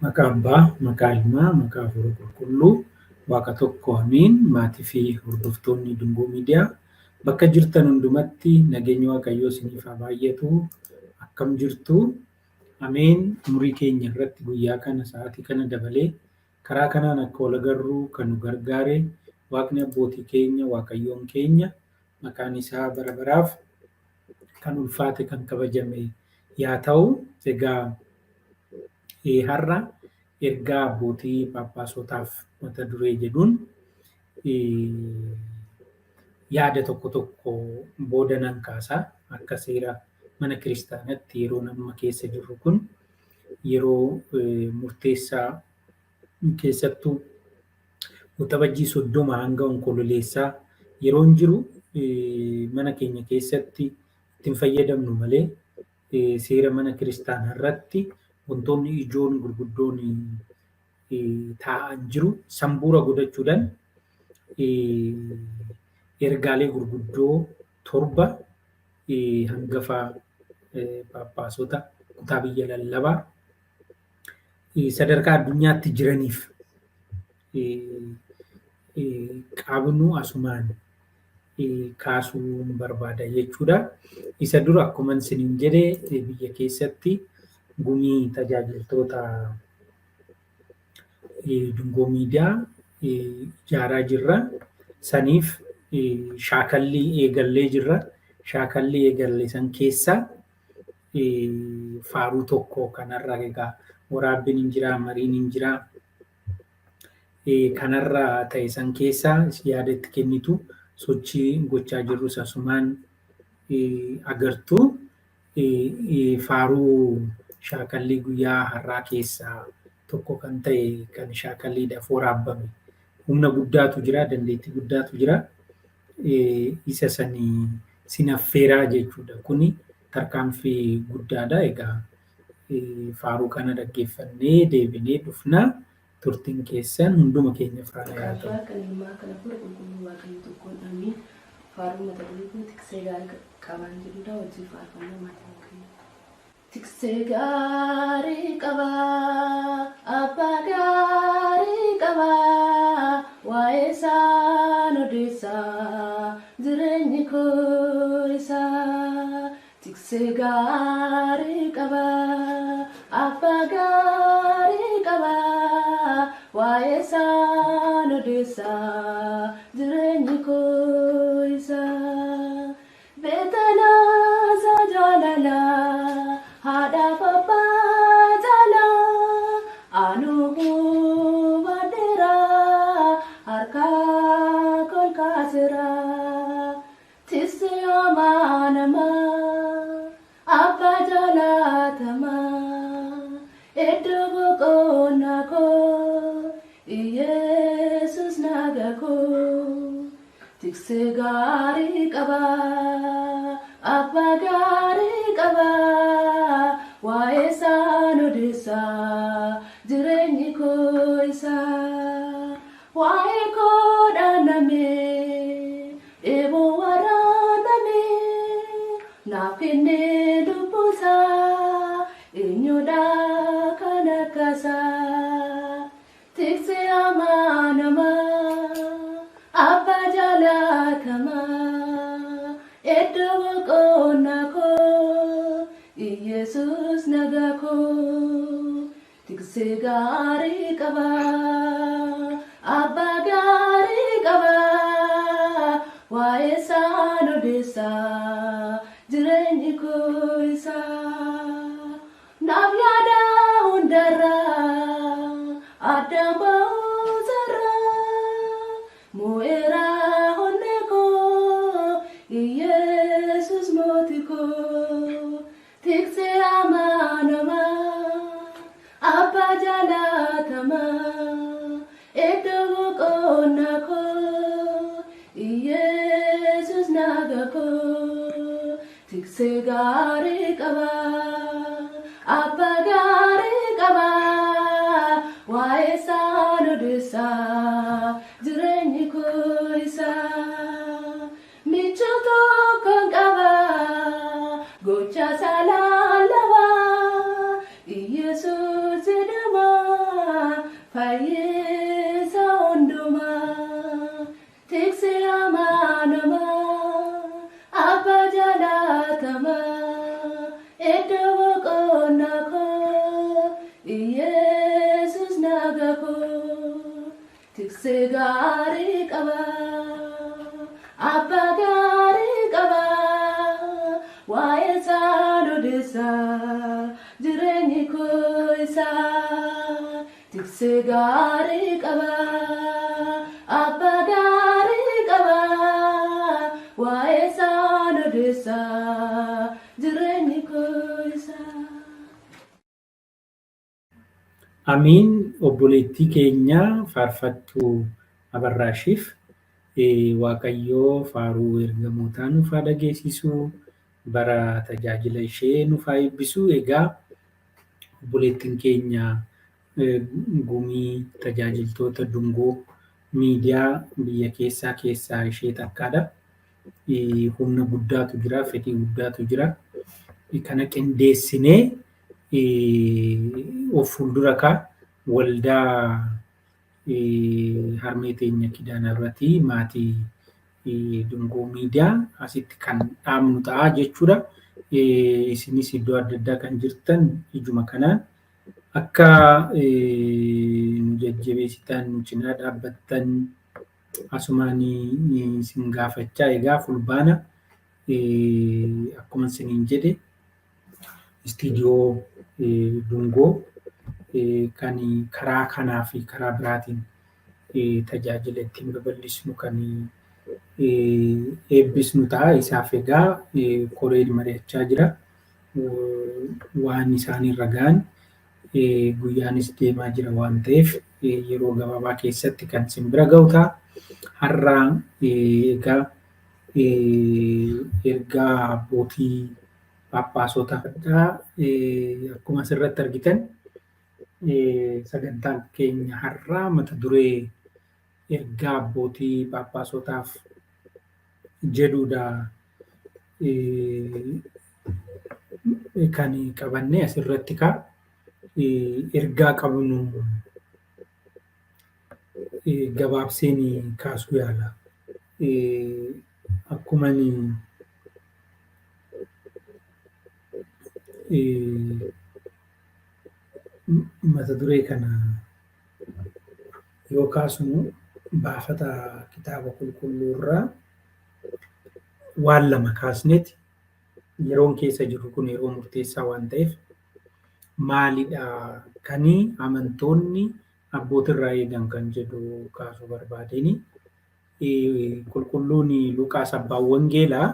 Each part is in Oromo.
Maqaa Abbaa, maqaa Ilmaa, maqaa Hafuura Qulqulluu, Waaqa tokko Amiin. Maatii fi hordoftoonni Dungoo Miidiyaa bakka jirtan hundumatti nageenyi Waaqayyoo isiniif haa baay'atu. Akkam jirtu? Ameen. Umurii keenya irratti guyyaa kana sa'aatii kana dabalee karaa kanaan akka wal agarru kan nu gargaare Waaqni abbootii keenya Waaqayyoon keenya maqaan isaa bara baraaf kan ulfaate kan kabajame yaa ta'u. Egaa har'a ergaa abbootii phaaphaasootaaf mata duree jedhuun yaada tokko tokko booda nan kaasaa. Akka seera mana kiristaanaatti yeroo amma keessa jirru kun yeroo murteessaa keessattuu waxabajjii 30 hanga onkololeessaa yeroon jiru mana keenya keessatti ittiin fayyadamnu malee seera mana kiristaanaa irratti wantoonni ijoon gurguddoon taa'an jiru. Sanbuura godhachuudhaan ergaalee gurguddoo 7 hangafa phaaphaasota kutaa biyya lallabaa sadarkaa addunyaatti jiraniif qabnu asumaan kaasuun barbaada jechuudha. Isa dura akkuma isiniin jedhe biyya keessatti gumii tajaajiltoota Dungoo Miidiyaa ijaaraa jirra. Saniif shaakallii eegallee jirra. Shaakallii eegalle san keessaa faaruu tokko kanarra egaa waraabbiin hin jiraa, mariin hin jiraa. Kanarra ta'e san keessaa yaada itti kennitu sochii gochaa jirrus asumaan agartu. Faaruu shaakallii guyyaa har'aa keessaa tokko kan ta'e kan shaakalliidhaaf waraabbame humna guddaatu jira, dandeettii guddaatu jira. Isa sanii sinaffeeraa jechuudha. Kuni tarkaanfii guddaadha. Egaa faaruu kana dhaggeeffannee deebinee dhufna. Turtiin keessan hunduma keenyaaf haa ta'u. Kan ilmaa kana fuudha qulqulluu Waaqayyo tokkoon amiin. Faaruu mata duree kun tiksee gaarii qaban jedhudha. Hojii faarfannaa maatii Waaqayyo. Tiksee gaarii qabaa, abbaa gaarii qabaa, waa'ee isaan odeessaa, jireenyi koo isaa. Tiksee gaarii qabaa, abbaa gaarii qabaa, waa'ee isaan odeessaa, jireenyi koo isaa. Beekanaa isaa jaalalaa, haadhaaf abbaa jaalaa, anuu baadheeraa, harkaa kol kaaseraa. Tiksee amaanamaa, abbaa jaalatamaa, iddoo boqonnaa koo, Yesuus nagaa koo. Tiksee gaarii qabaa, abbaa gaarii qabaa, waa'ee isaan odeessaa, jireenyi koo isaa. Waa'ee koo dhaanamee, dheeboo waraanamee, naaf kennee lubbuusaa, eenyudha kan akkasaa. Tiksee amaanamaa, abbaa jaalatamaa, iddoo boqonnaa koo, Yesuus nagaa koo. tiksee gaarii qaba abbaa gaarii qaba waa'ee isaan odeessa jireenyi koo isaa naaf yaada hundarraa addaan ba'uu sarraa mo'eeraa onnee koo Yesus mootii koo tiksee amanamaa abbaa jaalatamaa iddoo boqonnaa koo Yesus nagaa koo tiksee gaarii qaba abbaa gaarii qaba waa'ee isaan odeessa jireenyi koo isaa michuu tokkoon qaba gocha salaalawaa Yesus jedhama fayyisa hundumaa tiksee amanamaa abbaa jaalatamaa iddoo boqonnaa koo Yesus nagaa koo tiksee gaarii qaba abbaa gaarii qaba waa'ee isaan odeessa jireenyi koo isaa tiksee gaarii qaba abbaa gaarii qaba waa'ee isaan odeessa jireenyi koo isaa. Amiin obboleettii keenya faarfattuu Abarraashiif Waaqayyoo faaruu ergamootaa nuuf haa dhageessisu bara tajaajila ishee nuuf haa eebbisu. Egaa obboleettiin keenya gumii tajaajiltoota dungoo miidiyaa biyya keessaa ishee takkaadha. Humna guddaatu jira, fedhii guddaatu jira. Kana qindeessinee of fuuldura waldaa harmee teenya Kidaanaa irratti maatii dungoo miidiyaa asitti kan dhaabnu ta'a jechuudha. Isinis iddoo adda addaa kan jirtan ijuma kanaan akka nu jajjabeessitan nu cinaa dhaabbattan asumaan isin gaafachaa. Egaa fulbaana akkuma isiniin jedhe istiidiyoo dungoo kan karaa kanaa fi karaa biraatiin tajaajila ittiin babal'isnu kan eebbisnu ta'a. Isaaf egaa koreen mari'achaa jira. Waan isaanirra ga'an guyyaanis deemaa jira waan ta'eef yeroo gabaabaa keessatti kan isin bira ga'u ta'a. Har'a egaa ergaa abbootii Phaaphaasota akkuma asirratti argitan sagantaan keenya har'aa mata duree ergaa abbootii Phaaphaasotaaf jedhudha kan qabanne asirratti ergaa qabnu gabaabseen kaasuu yaala. Akkuma mata duree kana yoo kaasnu baafata kitaaba qulqulluu irraa waan lama kaasneeti. Yeroon keessa jirru kun yeroo murteessaa waan ta'eef maalidha kan amantoonni abbootirraa eegan kan jedhu kaasuu barbaadeni. Qulqulluun Luqaas abbaan wangeelaa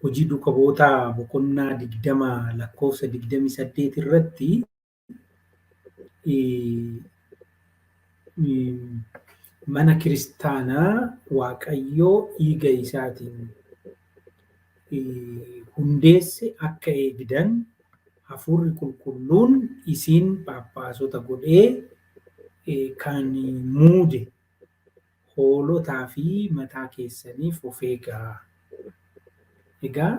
hojii duukaa bu'ootaa boqonnaa 20 lakkoofsa 28 irratti mana kiristaanaa Waaqayyoo dhiiga isaatiin hundeesse akka eegdan hafuurri qulqulluun isiin Phaaphaasota godhee kan muude hoolotaa fi mataa keessaniif of eegaa. Egaa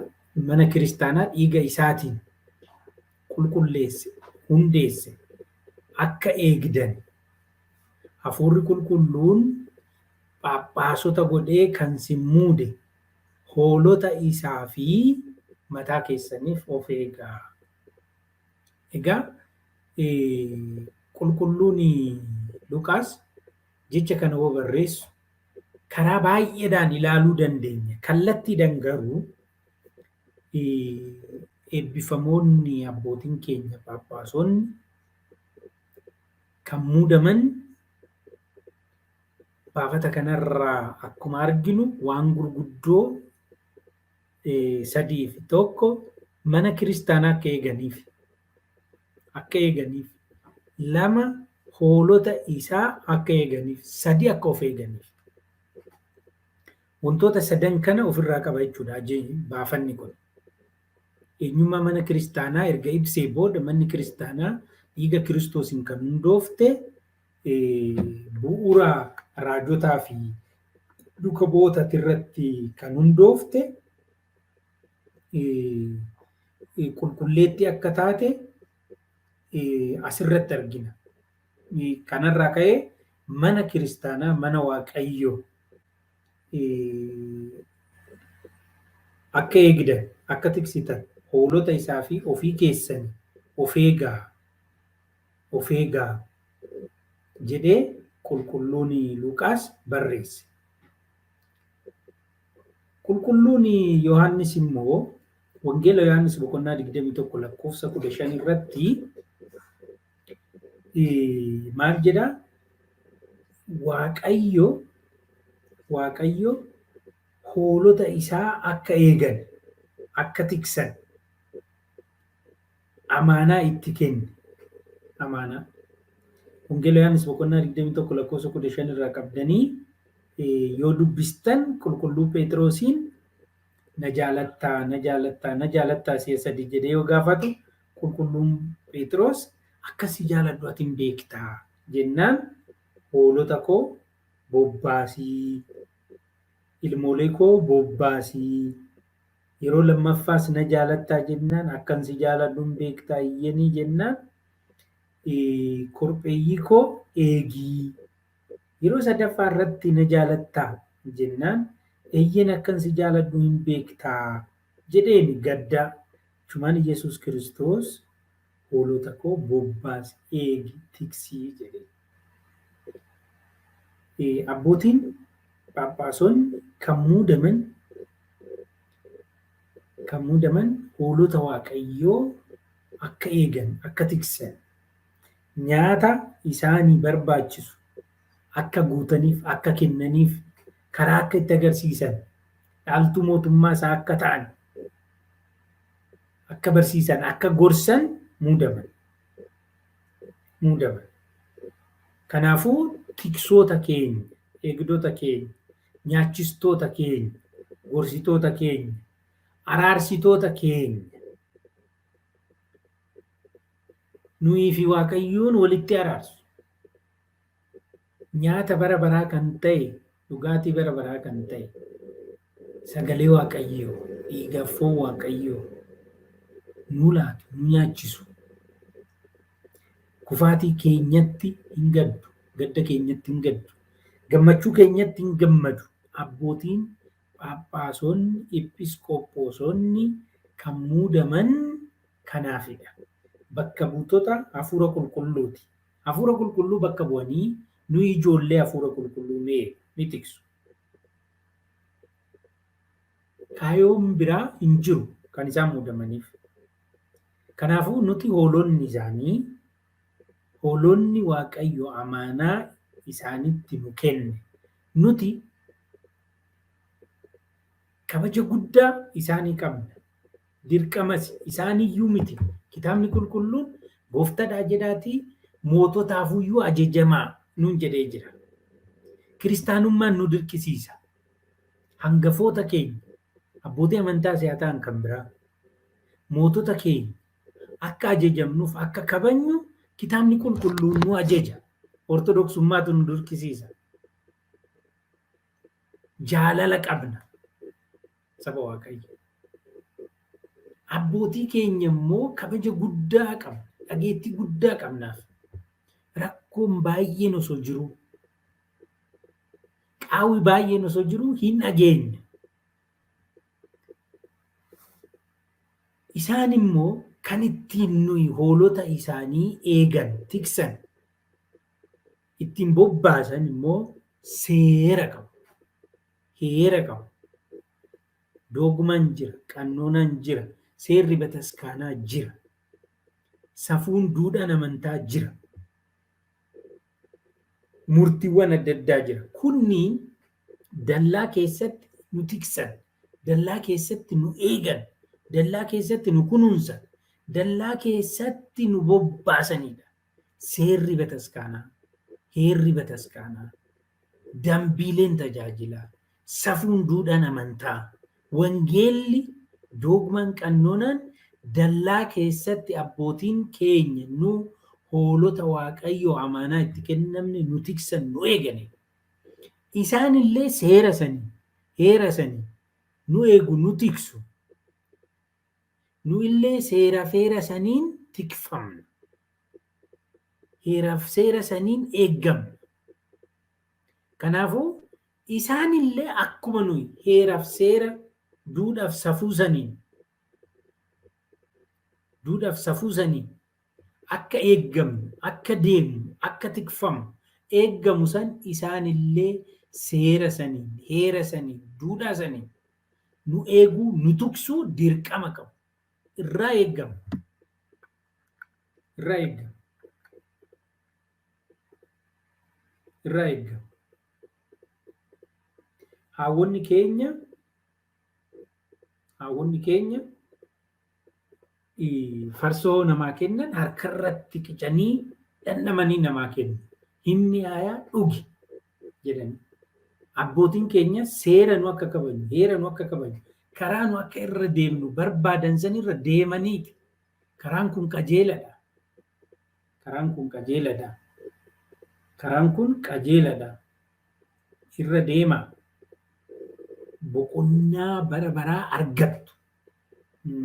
mana kiristaanaa dhiiga isaatiin qulqulleesse, hundeesse akka eegdan hafuurri qulqulluun Phaaphaasota godhee kan si muude hoolota isaa fi mataa keessaniif of eegaa. Egaa qulqulluun Luqaas jecha kana yoo barreessu karaa baay'eedhaan ilaaluu dandeenya. Kallattiidhaan garuu eebbifamoonni abbootiin keenya phaaphaasonni kan muudaman baafata kanarraa akkuma arginu waan gurguddoo sadiif tokko mana kiristaanaa akka eeganiif lama hoolota isaa akka eeganiif sadi akka of eeganiif wantoota sadan kana ofirraa qaba jechuudha baafanni kun. Eenyummaa mana kiristaanaa erga ibsee booda manni kiristaanaa dhiiga kiristoosiin kan hundoofte bu'uura raajotaa fi duuka bu'ootaa irratti kan hundoofte qulqulleettii akka taate asirratti argina. Kanarraa ka'ee mana kiristaanaa mana waaqayyoo akka eegdan akka tiksitan hoolota isaa fi ofii keessan of eegaa jedhee qulqulluun Luqaas barreesse. Qulqulluun Yohaannis immoo wangeela Yohaannis boqonnaa 21 lakkoofsa 15 irratti maal jedha? Waaqayyo hoolota isaa akka eegan akka tiksan amaanaa itti kenne. Amaanaa. Wangeela Yohaannis boqonnaa 21 lakkoofsa 15 irraa qabdanii yoo dubbistan qulqulluu Phexrosiin na jaalattaa si'a sadi jedhee yoo gaafatu qulqulluun Phexros akkasi jaaladhu ati hin beektaa jennaan hoolota koo bobbaasii ilmoolee koo bobbaasii yeroo lammaffaas na jaalattaa jennaan akkan si jaaladhu hin beektaa iyyanii jennaan korbeeyyii koo eegii yeroo sadaffaa irratti na jaalattaa jennaan eeyyen akkan si jaaladhu hin beektaa jedheen gaddaa chumaan Yesuus Kiristoos hoolota koo bobbaasi eegi tiksii jedhe. Abbootiin phaaphaasonni kan muudaman hoolota waaqayyoo akka eegan akka tiksan nyaata isaanii barbaachisu akka guutaniif akka kennaniif karaa akka itti agarsiisan dhaaltuu mootummaa isaa akka ta'an akka barsiisan akka gorsan muudaman. Kanaafuu tiksoota keenya eegdota keenya nyaachistoota keenya gorsitoota keenya araarsitoota keenya nuyi fi waaqayyoon walitti araarsu nyaata bara baraa kan ta'e dhugaatii bara baraa kan ta'e sagalee waaqayyoo dhiiga foon waaqayyoo nu laatu nu nyaachisu kufaatii keenyatti hin gaddu gadda keenyatti hin gaddu gammachuu keenyatti hin gammadu abbootiin phaaphaasonni episkooposonni kan muudaman kanaafidha. Bakka buutota hafuura qulqulluuti. Hafuura qulqulluu bakka bu'anii nuyi ijoollee hafuura qulqulluu ni tiksu. Kaayoon biraa hin jiru kan isaan muudamaniif. Kanaafuu nuti hoolonni waaqayyo amaanaa isaanitti nu kenne. Nuti kabaja guddaa isaanii qabna. Dirqamas isaaniyyuu miti. Kitaabni qulqulluun gooftaadhaa jedhaatii moototaafuyyuu ajajamaa nuun jedhee jira. Kiristaanummaan nu dirqisiisa. Hangafoota keenya abbootii amantaa haa ta'an kan biraa mootota keenya akka ajajamnuuf akka kabajnu kitaabni qulqulluun nu ajaja. Ortodoksummaatu nu dirqisiisa. Jaalala qabna saba waaqayyo. Abbootii keenya immoo kabaja guddaa qabna. Dhageettii guddaa qabnaaf. Rakkoon baay'een osoo jiru qaawwi baay'een osoo jiru hin dhageenya. Isaan immoo kan ittiin nuyi hoolota isaanii eegan tiksan ittiin bobbaasan immoo seera qabu. Heera qabu. Dogmaan jira, qannoonaan jira, seerri bataskaanaa jira. Safuun duudhaan amantaa jira. Murtiiwwan adda addaa jira. Kunniin dallaa keessatti nu tiksan, dallaa keessatti nu eegan, dallaa keessatti nu kunuunsan, dallaa keessatti nu bobbaasanidha. Seerri bataskaanaa, heerri bataskaanaa, dambiileen tajaajilaa, safuun duudhaan amantaa, wangeelli dogmaan qannoonaan dallaa keessatti abbootiin keenya nu hoolota waaqayyoo amaanaa itti kennamne nu tiksan nu eegani. Isaanillee seera sanii, heera sanii nu eegu nu tiksu. Nu illee seera feera saniin tikfamna. Heeraaf seera saniin eeggamna. Kanaafuu isaanillee akkuma nuyi heeraaf seera duudhaaf safuu saniin akka eeggamnu, akka deemnu, akka tikfamu eeggamu san isaanillee seera saniin, heera saniin, duudhaa saniin nu eeguu, nu tuksuu dirqama qabu. Irraa eeggamu. Irraa eeggamu. Irraa eeggamu. Haawwonni keenya farsoo namaa kennan harkarratti qicanii dhandhamanii namaa kennu. Himni aayaa dhugi jedhani. Abbootiin keenya seera nu akka kabaju, heera nu akka kabaju, karaa nu akka irra deemnu barbaadan san irra deemaniiti. Karaan kun qajeeladha. Karaan kun qajeeladha. Karaan kun qajeeladha. Irra deemaa. Boqonnaa bara baraa argattu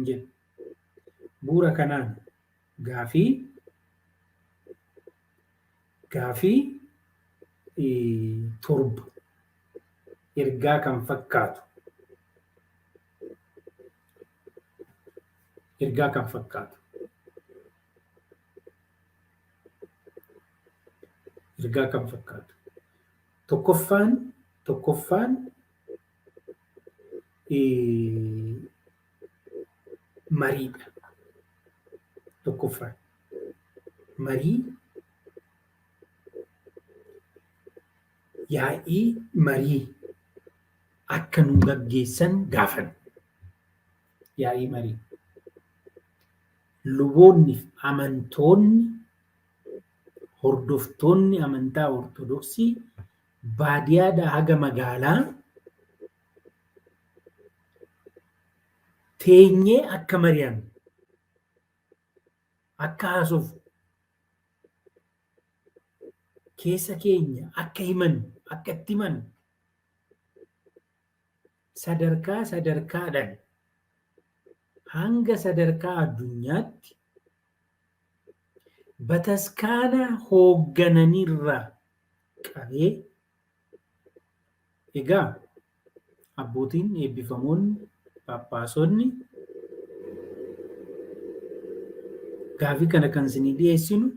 jedhu. Bu'uura kanaan gaafii torba ergaa kan fakkaatu. Ergaa kan fakkaatu. Ergaa kan fakkaatu. Tokkoffaan mariidha. Tokkoffaan marii, yaa'ii marii akka nu gaggeessan gaafanna. Yaa'ii marii. Luboonni fi amantoonni, hordoftoonni amantaa Ortodoksii baadiyyaadhaa haga magaalaa teenyee akka mari'an, akka haasofnu, keessa keenya akka himan, akka itti himan sadarkaadhaan hanga sadarkaa addunyaatti bataskaana hooggananirraa qabee egaa abbootiin eebbifamoonni Paappaasonni gaafii kana kan isinii dhiyeessinu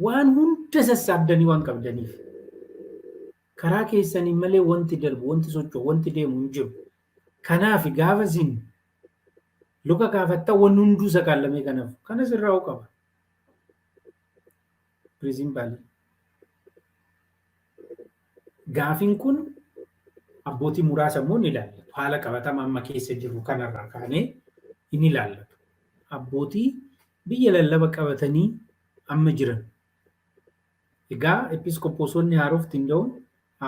waan hunda sassaabdanii waan qabdaniif karaa keessanii malee wanti darbu, wanti socho'u, wanti deemu hin jiru. Kanaaf gaafa isin luka kaafattaa wanni hunduu sakaallamee kanaaf kanas irraa qaba. Piriinsiipaalii. Gaafiin kun abbootii muraasa immoo ni ilaallatu. Haala qabatama amma keessa jiru kanarraa kaanee ni ilaallatu. Abbootii biyya lallaba qabatanii amma jiran. Egaa episkooposonni haarofti hunda'uun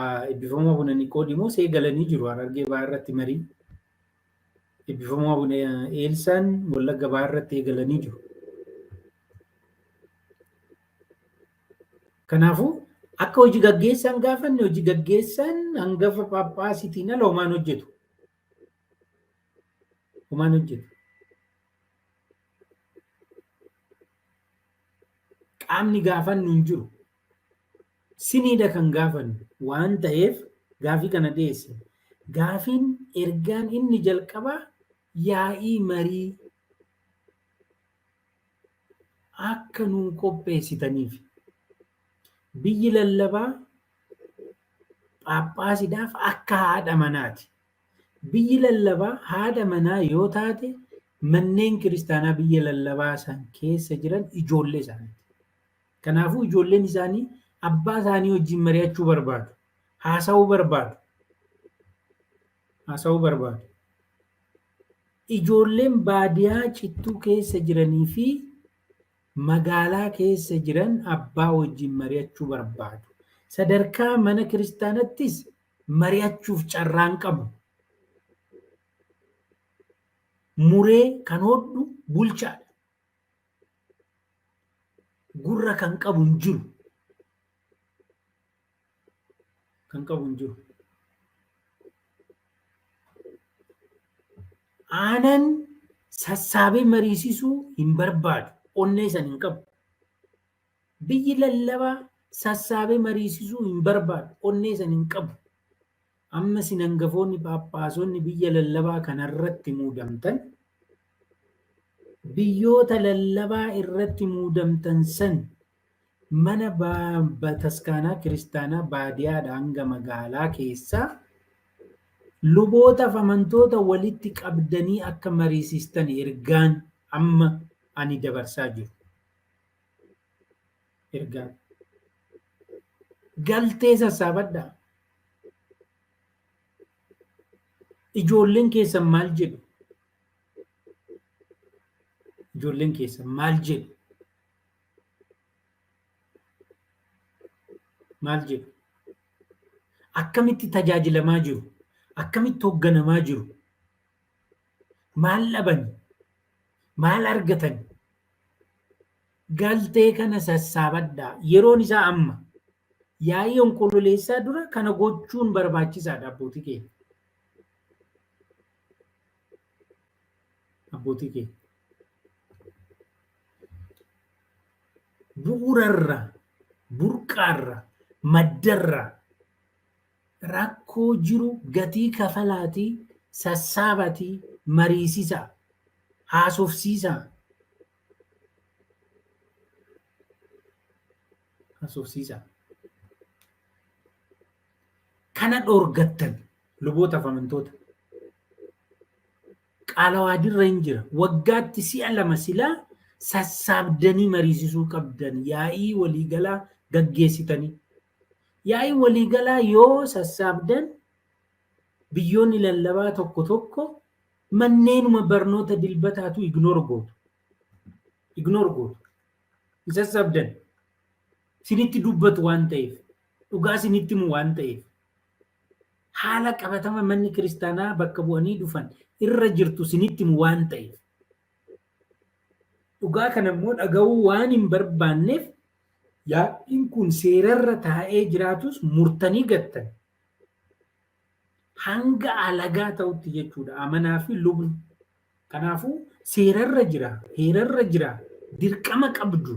eebbifamoo Abuna Niqoodimoos eegalanii jiru Harargee Bahaa irratti marii. Eebbifamoo Abuna Eelsaan Wallagga Bahaa irratti eegalanii jiru. Kanaafuu akka hojii gaggeessaan gaafanne hojii gaggeessaan hangafa Paappaasiitiin ala homaan hojjetu. Homaan hojjetu. Qaamni gaafannu hin jiru. Siniidha kan gaafannu waan ta'eef gaafii kana dhiyeesse. Gaafiin ergaan inni jalqabaa yaa'ii marii akka nuun qopheessitaniif biyyi lallabaa Phaaphaasiidhaaf akka haadha manaati. Biyyi lallabaa haadha manaa yoo taate manneen kiristaanaa biyya lallabaa san keessa jiran ijoollee isaaniiti. Kanaafuu ijoolleen isaanii abbaa isaanii wajjin mari'achuu barbaadu. Haasa'uu barbaadu. Ijoolleen baadiyaa cittuu keessa jiranii fi magaalaa keessa jiran abbaa wajjin mari'achuu barbaadu. Sadarkaa mana kiristaanattis mari'achuuf carraan qabu. Muree kan hodhu bulchaadha. Gurra kan qabu hin jiru. Aanan sassaabee mariisisuu hin barbaadu. Onnee san hin qabu. Biyyi lallabaa sassaabee mariisisuu hin barbaadu. Onnee san hin qabu. Amma isin hangafoonni Phaaphaasonni biyya lallabaa kanarratti muudamtan biyyoota lallabaa irratti muudamtan san mana bataskaanaa kiristaanaa baadiyaadhaa hanga magaalaa keessaa lubootaaf amantoota walitti qabdanii akka mariisistan ergaan amma ani dabarsaa jiru. Ergaan galtee sassaabadhaa. Ijoolleen keessan maal jedhu? Akkamitti tajaajilamaa jiru? Akkamitti hoogganamaa jiru? Maal dhaban? Maal argatan? Galtee kana sassaabadhaa. Yeroon isaa amma. Yaa'ii onkololeessaa dura kana gochuun barbaachisaadha abbootii keenya. Bu'uurarra, burqaarra, maddarra rakkoo jiru gatii kafalaatii sassaabatii mariisisaa, haasofsiisaa. Kana dhoorgattan lubootaaf amantoota. Qaalawaadirra hin jira. Waggaatti si'a 2 silaa sassaabdanii mariisisuu qabdan. Yaa'ii waliigalaa gaggeessitanii. Yaa'ii waliigalaa yoo sassaabdan biyyoonni lallabaa tokko manneenuma barnoota dilbataatu ignoor gootu. Hin sassaabdan. Sinitti dubbatu waan ta'eef. Dhugaa sinitti himu waan ta'eef. Haala qabatama manni kiristaanaa bakka bu'anii dhufan irra jirtu sinitti himu waan ta'eef. Dhugaa kana immoo dhaga'uu waan hin barbaanneef yaa'iin kun seerarra taa'ee jiraatus murtanii gattan. Hanga alagaa ta'utti jechuudha amanaa fi lubni. Kanaafuu seerarra jira, heerarra jira, dirqama qabdu.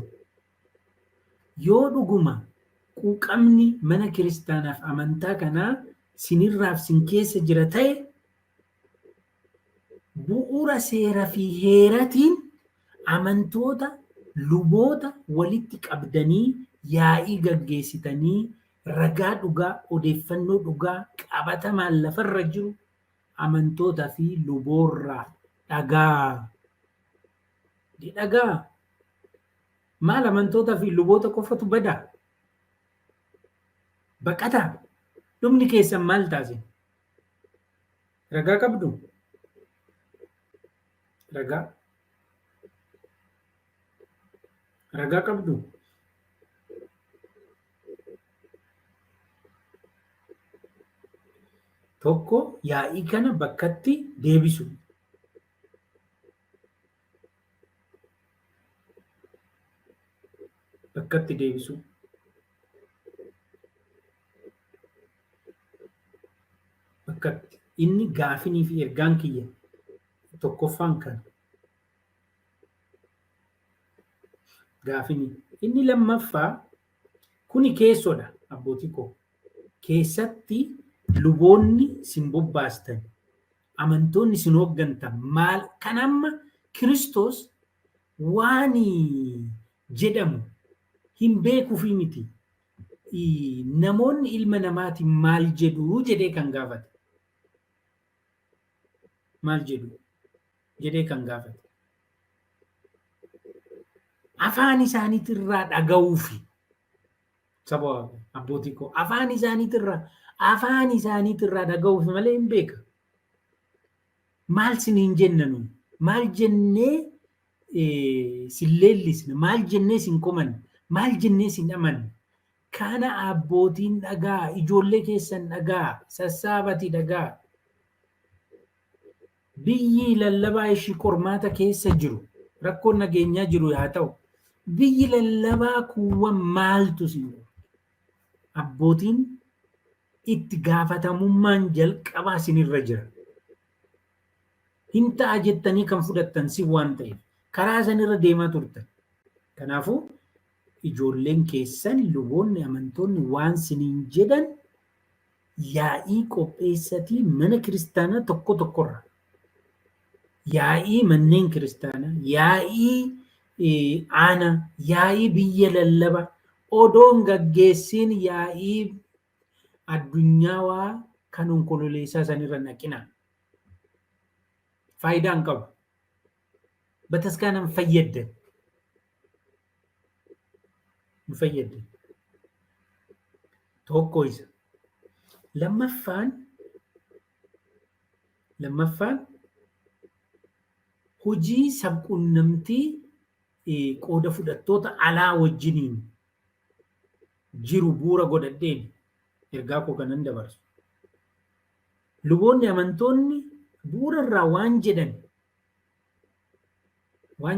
Yoo dhuguma quuqamni mana kiristaanaaf amantaa kanaa sinirraaf sin keessa jira ta'e bu'uura seeraa fi heeratiin amantoota luboota walitti qabdanii yaa'ii gaggeessitanii ragaa dhugaa odeeffannoo dhugaa qabatamaan lafarra jiru amantootaa fi luboorraa dhagaa. Maal amantootaa fi luboota qofatu badaa? Baqataa? Dhumni keessan maal taasise? Ragaa qabdu? Ragaa qabdu? Tokko yaa'ii kana bakkatti deebisu. Bakkatti inni gaafinii fi ergaan kiyya tokkoffaan kana. Gaafinii. Inni lammaffaa kuni keessodha abbootii koo. Keessatti luboonni sin bobbaastan amantoonni isin hooggantan maal kan amma Kiristoos waan jedhamu hin beekuufi miti. Namoonni ilma namaatiin maal jedhu jedhee kan gaafate. Maal jedhu jedhee kan gaafate. Afaan isaaniitirraa dhaga'uufi saba abbootii koo afaan isaaniitirraa dhaga'uufi malee hin beeka. Maal siniin jenna nuyi? Maal jennee sin leellisne? Maal jennee sin komanne? Maal jennee sin amanne? Kana abbootiin dhagaa, ijoollee keessan dhagaa, sassaabatii dhagaa. Biyyi lallabaa ishii qormaata keessa jiru, rakkoon nageenyaa jiru haa ta'u, biyyi lallabaa kuuwwan maaltu sin abbootiin itti gaafatamummaan jalqabaa sinirra jira. Hin ta'a jettanii kan fudhattan si waan ta'eef karaa sanirra deemaa turtan. Kanaafuu ijoolleen keessan luboonni amantoonni waan siniin jedhan yaa'ii qopheessatii mana kiristaanaa tokko tokkorra. Yaa'ii manneen kiristaanaa, yaa'ii aanaa, yaa'ii biyya lallaba odoon gaggeessiin yaa'ii addunyaawaa kan onkololeessaa sanirra naqinaa. Faayidaan qabu. Bataskaanan fayyaddan. Hin fayyaddan. Tokko isa. Lammaffaan hojii sabquunnamtii qooda fudhattoota alaa wajjiniin jiru bu'uura godhadheen ergaa koo kanan dabarsu. Luboonni amantoonni bu'uura irraa waan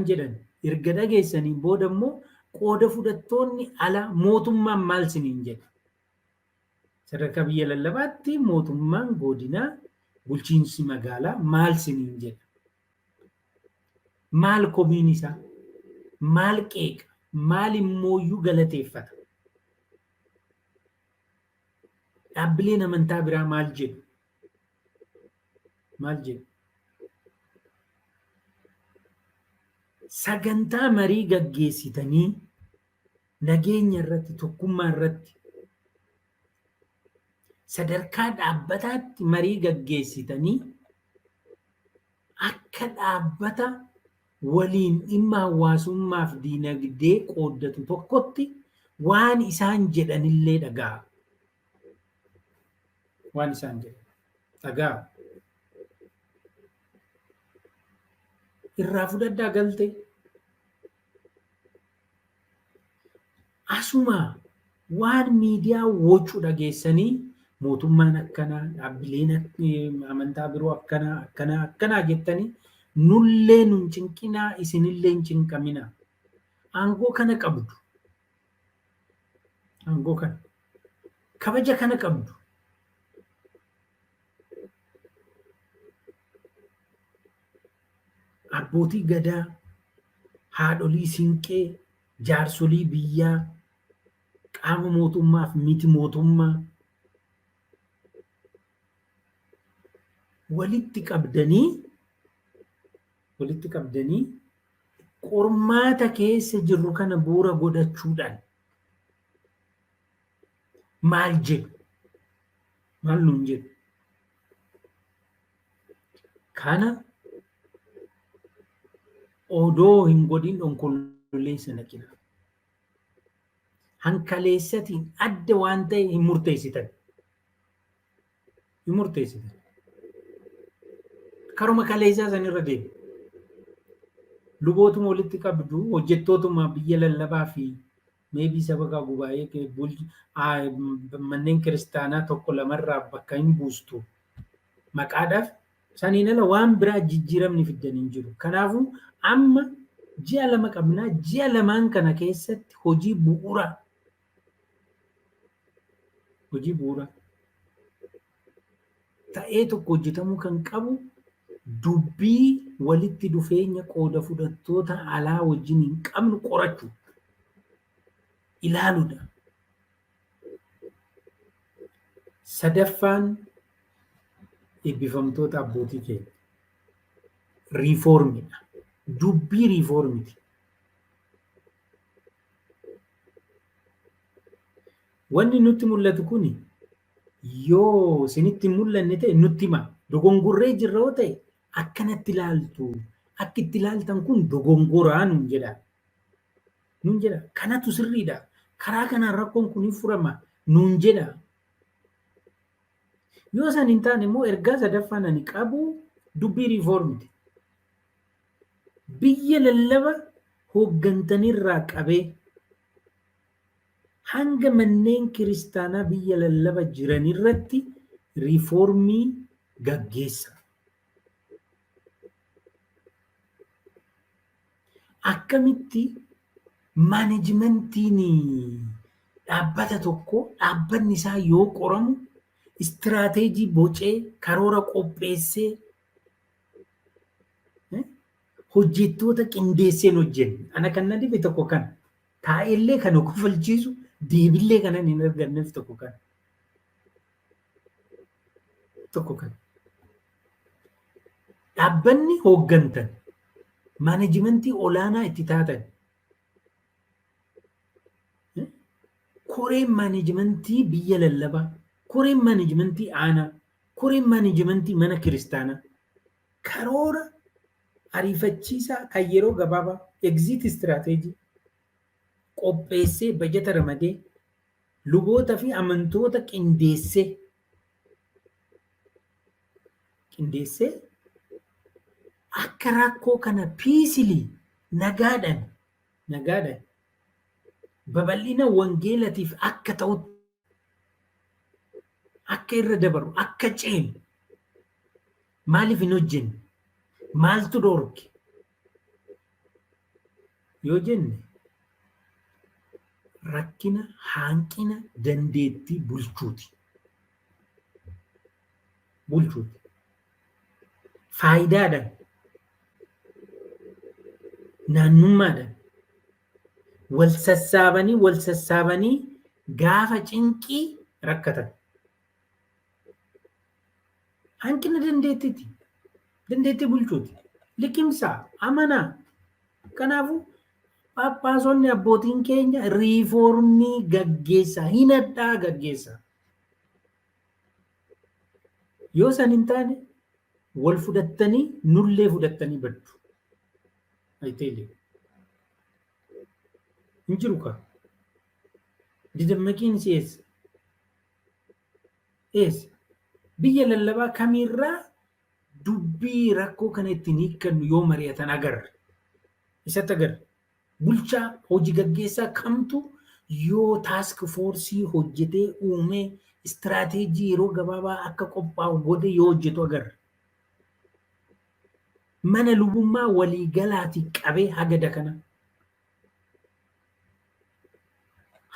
jedhan erga dhageessanii booda immoo qooda fudhattoonni alaa mootummaan maal siniin jedha. Sadarkaa biyya lallabaatti mootummaan godinaa bulchiinsi magaalaa maal siniin jedha. Maal komiin isaa, maal qeeqa, maal immooyyuu galateeffata. Dhaabbileen amantaa biraa maal jedhu? Sagantaa marii gaggeessitanii nageenya irratti, tokkummaa irratti, sadarkaa dhaabbataatti marii gaggeessitanii akka dhaabbata waliin dhimma hawaasummaaf diinagdee qooddatu tokkotti waan isaan jedhanillee dhaga'a. Waan isaan jedhan dhaga'a. Irraa fudhadhaa galte. Asuma waan miidiyaa wocuu dhageessanii mootummaan akkanaa, dhaabbileen amantaa biroo akkanaa jettanii nullee nun cinqinaa, isinillee hin cinqaminaa. Aangoo kana qabdu. Aangoo kana. Kabaja kana qabdu. Abbootii gadaa, haadholii siinqee, jaarsolii biyyaa, qaama mootummaaf miti mootummaa walitti qabdanii qormaata keessa jirru kana bu'uura godhachuudhaan maal jedhu? Maal nuun jedhu? Kana odoo hin godhin onkololeessa naqina. Hankaleessatiin adda waan ta'e hin murteessitan. Karuma kaleessaa sanirra deemu. Lubootuma walitti qabdu, hojjettootuma biyya lallabaa fi meebii sabakaa gubaa'ee manneen kiristaanaa tokko lamarraa bakka hin buustu. Maqaadhaaf saniin ala waan biraa jijjiiramni fiddan hin jiru. Kanaafuu amma ji'a 2 qabnaa. Ji'a 2 kana keessatti hojii bu'uura ta'ee tokko hojjetamuu kan qabu dubbii walitti dhufeenya qooda fudhattoota alaa wajjin hin qabnu qorachuu, ilaaluudha. eebbifamtoota abbootii keenya. Riifoormiidha. Dubbii riifoormiti. Wanni nutti mul'atu kun yoo isinitti hin mul'anne ta'e nutti hima. Dogongorree jirra yoo ta'e akkanatti ilaaltu. Akka itti ilaaltan kun dogongoraa nuun jedha. Nuun jedha. Kanatu sirriidha. Karaa kanaan rakkoon kun hin furama nuun jedha. Yoo san hin taane immoo ergaa sadaffaan ani qabu dubbii riifoormiti. Biyya lallaba hooggantanirraa qabee hanga manneen kiristaanaa biyya lallaba jiran irratti riifoormii gaggeessa. Akkamitti maanajimentiin dhaabbata tokko dhaabbanni isaa yoo qoramu istiraateejii bocee karoora qopheessee hojjettoota qindeesseen hojjenne. Ana kan na dhibe tokko kana. Taa'ellee kana kofalchiisu deebillee kana hin arganneef tokko kana. Tokko kana. Dhaabbanni hooggantan maanajimentii olaanaa itti taatan koreen maanajimentii biyya lallabaa, koreen maanajimentii aanaa, koreen maanajimentii mana kiristaanaa karoora ariifachiisaa kan yeroo gabaabaa exit istirateejii qopheessee bajata ramadee luboota fi amantoota qindeessee akka rakkoo kana piisilii nagaadhaan babal'ina wangeelatiif akka ta'utti akka irra dabaru akka ceenu maaliif hin hojjenne maaltu dhorke yoo jenne rakkina hanqina dandeettii bulchuuti. Faayidaadhaan naannummaadhaan wal sassaabanii gaafa cinqii rakkatan. Hanqina dandeettiiti. Dandeettii bulchuuti. Liqimsaa amanaa. Kanaafuu Phaaphaasonni abbootiin keenya riifoormii gaggeessaa hinadhaa gaggeessaa. Yoo san hin taane wal fudhattanii nullee fudhattanii baddu. Ayiteelee. Hin jiru kaa. Didammaqiin si eessa? Eessa? Biyya lallabaa kamiirraa dubbii rakkoo kana ittiin hiikkannu yoo mari'atan agarra. Isatti agarra. Bulchaa hojii gaggeessaa kamtu yoo taask foorsii hojjetee uumee istiraateejii yeroo gabaabaa akka qophaa'u godhe yoo hojjetu agarra. Mana lubummaa waliigalaatii qabee haga dakana.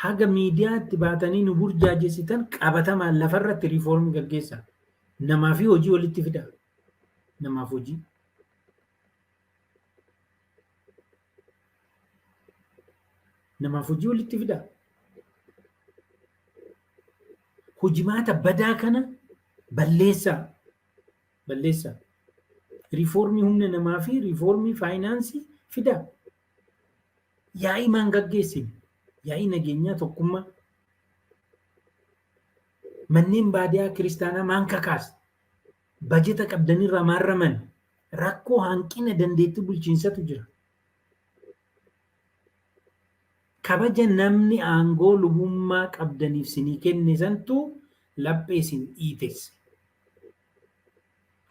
Haga miidiyaatti baatanii nu burjaajessitan qabatamaan lafarratti riifoormii gaggeessaa. Namaa fi hojii walitti fidaa. Namaaf hojii. Namaaf hojii walitti fidaa. Hojimaata badaa kana balleessaa. Riifoormii humna namaa fi riifoormii faayinaansii fidaa. Yaa'ii maan gaggeessine? Yaa'ii nageenyaa tokkummaa. Manneen baadiyaa kiristaanaa maan kakaasa? Bajeta qabdanirraa maarraman rakkoo hanqina dandeettii bulchiinsatu jira. Kabaja namni aangoo lubummaa qabdaniif sinii kenne santu laphee isin dhiitesse.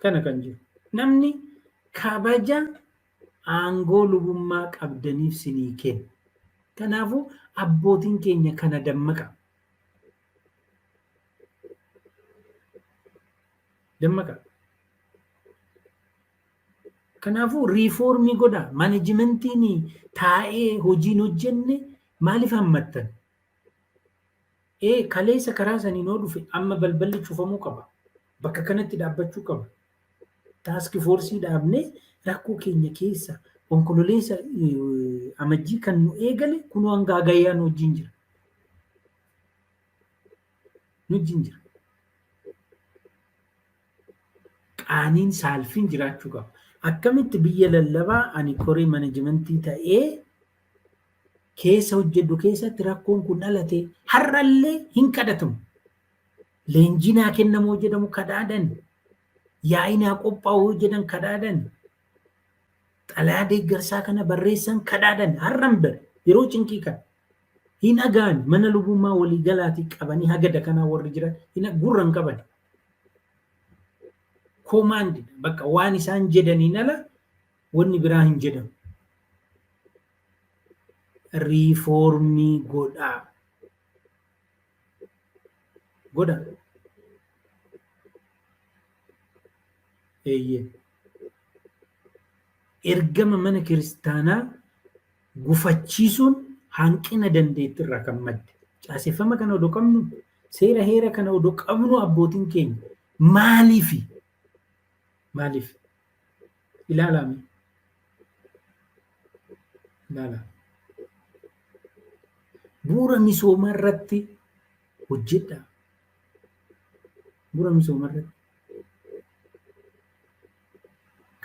Kana kan jiru. Namni kabaja aangoo lubummaa qabdaniif sinii kenne. Kanaafuu abbootiin keenya kana dammaqa. Kanaafuu riifoormii godhaa. Maanajimentiin taa'ee hojiin hojjenne maaliif hammattan? Kaleessa karaa saniin yoo dhufe amma balballi cufamuu qaba. Bakka kanatti dhaabbachuu qaba. Taask foorsii dhaabnee rakkoo keenya keessa onkololeessa amajjii kan nu eegale kunoo hanga hagayyaan wajjin jira. qaaniin saalfiin jiraachuu qaba. Akkamitti biyya lallabaa ani koree manajimentii ta'ee keessa hojjedhu keessatti rakkoon kun dhalate har'allee hin kadhatamu. Leenjii naa kennamoo jedhamu kadhaadan, yaa'inaa qophaa'uu jedhan kadhaadan, xalayaa deeggarsaa kana barreessan kadhaadan har'an bira yeroo cinqii kana hin agaan mana lubummaa walii galaatii qabanii hagada kanaa warri jiran gurran qaban. Komaandi bakka waan isaan jedhaniin ala wanni biraa hin jedhamu. Riifoormii godhaa. Godhaa. Eeyyee. Ergama mana kiristaanaa gufachiisuun hanqina dandeettii irraa kan madde. Caaseffama kana odoo qabnu, seera heera kana odoo qabnu abbootiin keenya maaliifi? Maaliif? Ilaalame. Ilaala. Bu'uura misoomaa irratti hojjedhaa. Bu'uura misoomaa irratti.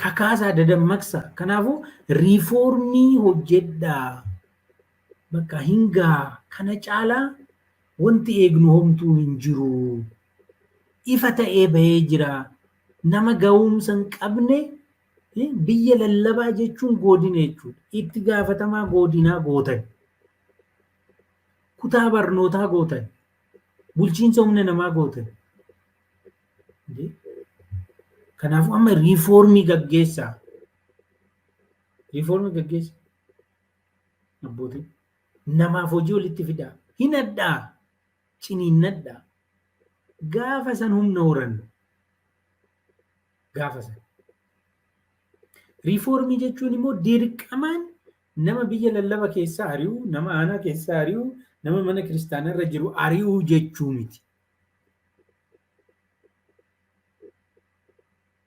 Kakaasaa dadammaqsaa. Kanaafuu riifoormii hojjedhaa. Bakka hingaa kana caalaa wanti eegnu homtuu hin jiru. Ifa ta'ee bahee jira. Nama ga'umsa hin qabne biyya lallabaa jechuun godina jechuudha. Itti gaafatamaa godinaa gootan. Kutaa barnootaa gootan. Bulchiinsa humna namaa gootan. Kanaafuu amma riifoormii gaggeessaa. Riifoormii gaggeessaa. Abbootiin. Namaaf hojii walitti fidaa. Hin addaa. Ciniinnadhaa. Gaafa san humna horannu. Gaafa san. Riifoormii jechuun immoo dirqamaan nama biyya lallaba keessaa ari'uu, nama aanaa keessaa ari'uu, nama mana kiristaanaa irra jiru ari'uu jechuu miti.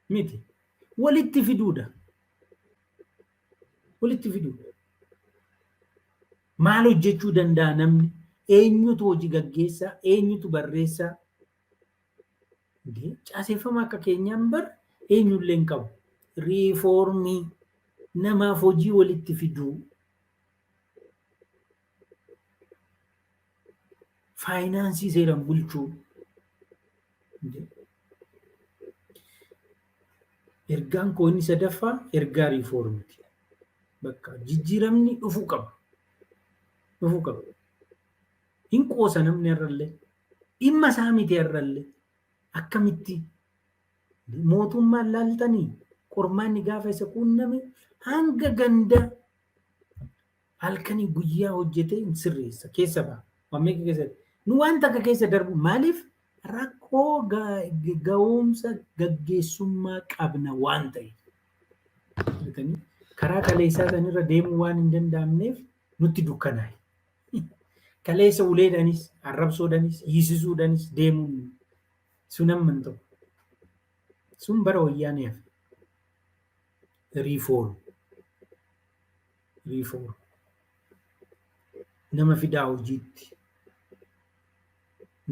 Miti. Walitti fiduudha. Walitti fiduudha. Maal hojjechuu danda'a namni? Eenyutu hojii gaggeessaa? Eenyutu barreessaa? Caaseffama akka keenyaan bar eenyullee hin qabu. Riifoormii namaaf hojii walitti fiduu. Faayinaansii seeraan bulchuu. Ergaan koo inni sadaffaa ergaa riifoormiiti. Bakka jijjiiramni dhufuu qaba. Dhufuu qaba. Hin qoosa namni irrallee. Dhimma isaa miti irrallee. Akkamitti mootummaan laaltanii qormaanni gaafa isa quunname hanga ganda halkanii guyyaa hojjetee hin sirreessa keessa ba'a. Waammeeqa keessatti. Nu waan takka keessa darbu maaliif rakkoo ga'umsa gaggeessummaa qabna waan ta'e. Karaa kaleessaa sanirra deemuu waan hin danda'amneef nutti dukkanaa'e. Kaleessa uleedhanis, arrabsoodhanis, hiisisuudhanis deemuun sun amman ta'u. Sun bara wayyaanee hafe. Riifoorm. Riifoorm. Nama fidaa hojiitti.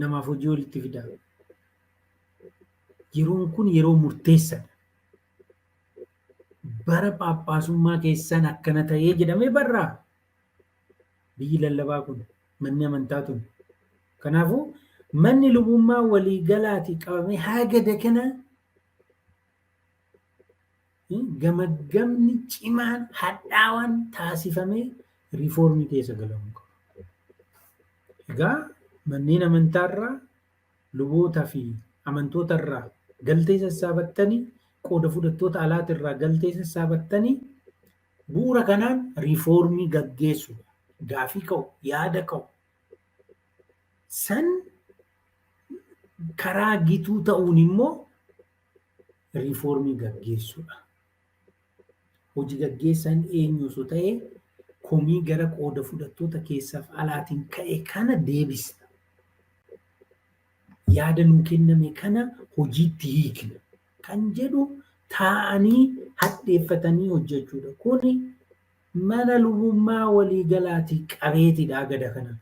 Namaaf hojii walitti fidaa. Yeroon kun yeroo murteessaadha. Bara paappaasummaa keessan akkana ta'ee jedhamee barraa. Biyyi lallabaa kun manni amantaa tun. Kanaafuu manni lubummaa walii galaatii qabamee hagada kana gamaggamni cimaan hadhaawaan taasifamee riifoormii keessa galamuu qaba. Egaa manneen amantaarraa lubootaa fi amantootarraa galtee sassaabattanii qooda fudhattoota alaatirraa galtee sassaabattanii bu'uura kanaan riifoormii gaggeessu gaafii ka'u yaada ka'u san karaa gituu ta'uun immoo riifoormii gaggeessuudha. Hojii gaggeessan eenyu osoo ta'e komii gara qooda fudhattoota keessaaf alaatiin ka'e kana deebisna. Yaada nuu kenname kana hojiitti hiikna kan jedhu taa'anii hadheeffatanii hojjechuudha. Kuni mana lubummaa waliigalaatii qabeetidha gada kana.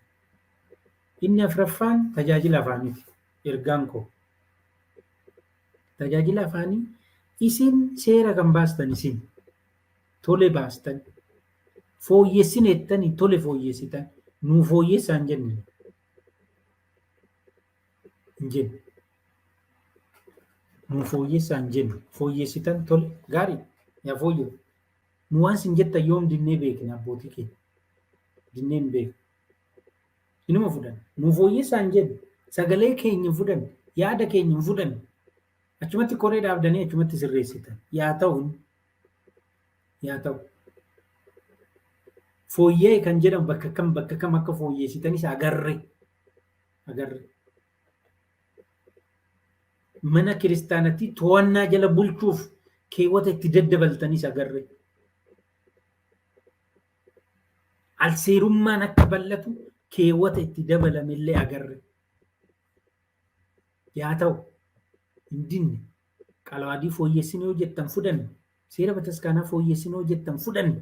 Inni afraffaan tajaajila afaaniiti. Ergaan koo. Tajaajila afaanii isin seera kan baastan isin tole baastan fooyyessin jettanii tole fooyyessitan nuu fooyyessaa hin jenne hin jenne nuu fooyyessaa hin jenne fooyyessitan tole gaarii yaa fooyya'u nu waan sin jettan yoom dinnee beekne abbootii keenya dinnee hin beekne inuma fudhan nuu fooyyessaa hin jenne sagalee keenya hin fudhan yaada keenya hin fudhan achumatti koree dhaabdanii achumatti sirreessitan yaa ta'u fooyya'e kan jedhamu bakka kam akka fooyyessitanis agarre mana kiristaanatti to'annaa jala bulchuuf keewwata itti daddabaltanis agarre alseerummaan akka bal'atu keewwata itti dabalamillee agarre yaa ta'u hin dinne qalawaadii fooyyessinee hojjettan fudhanne seera bataskaanaa fooyyessinee hojjettan fudhanne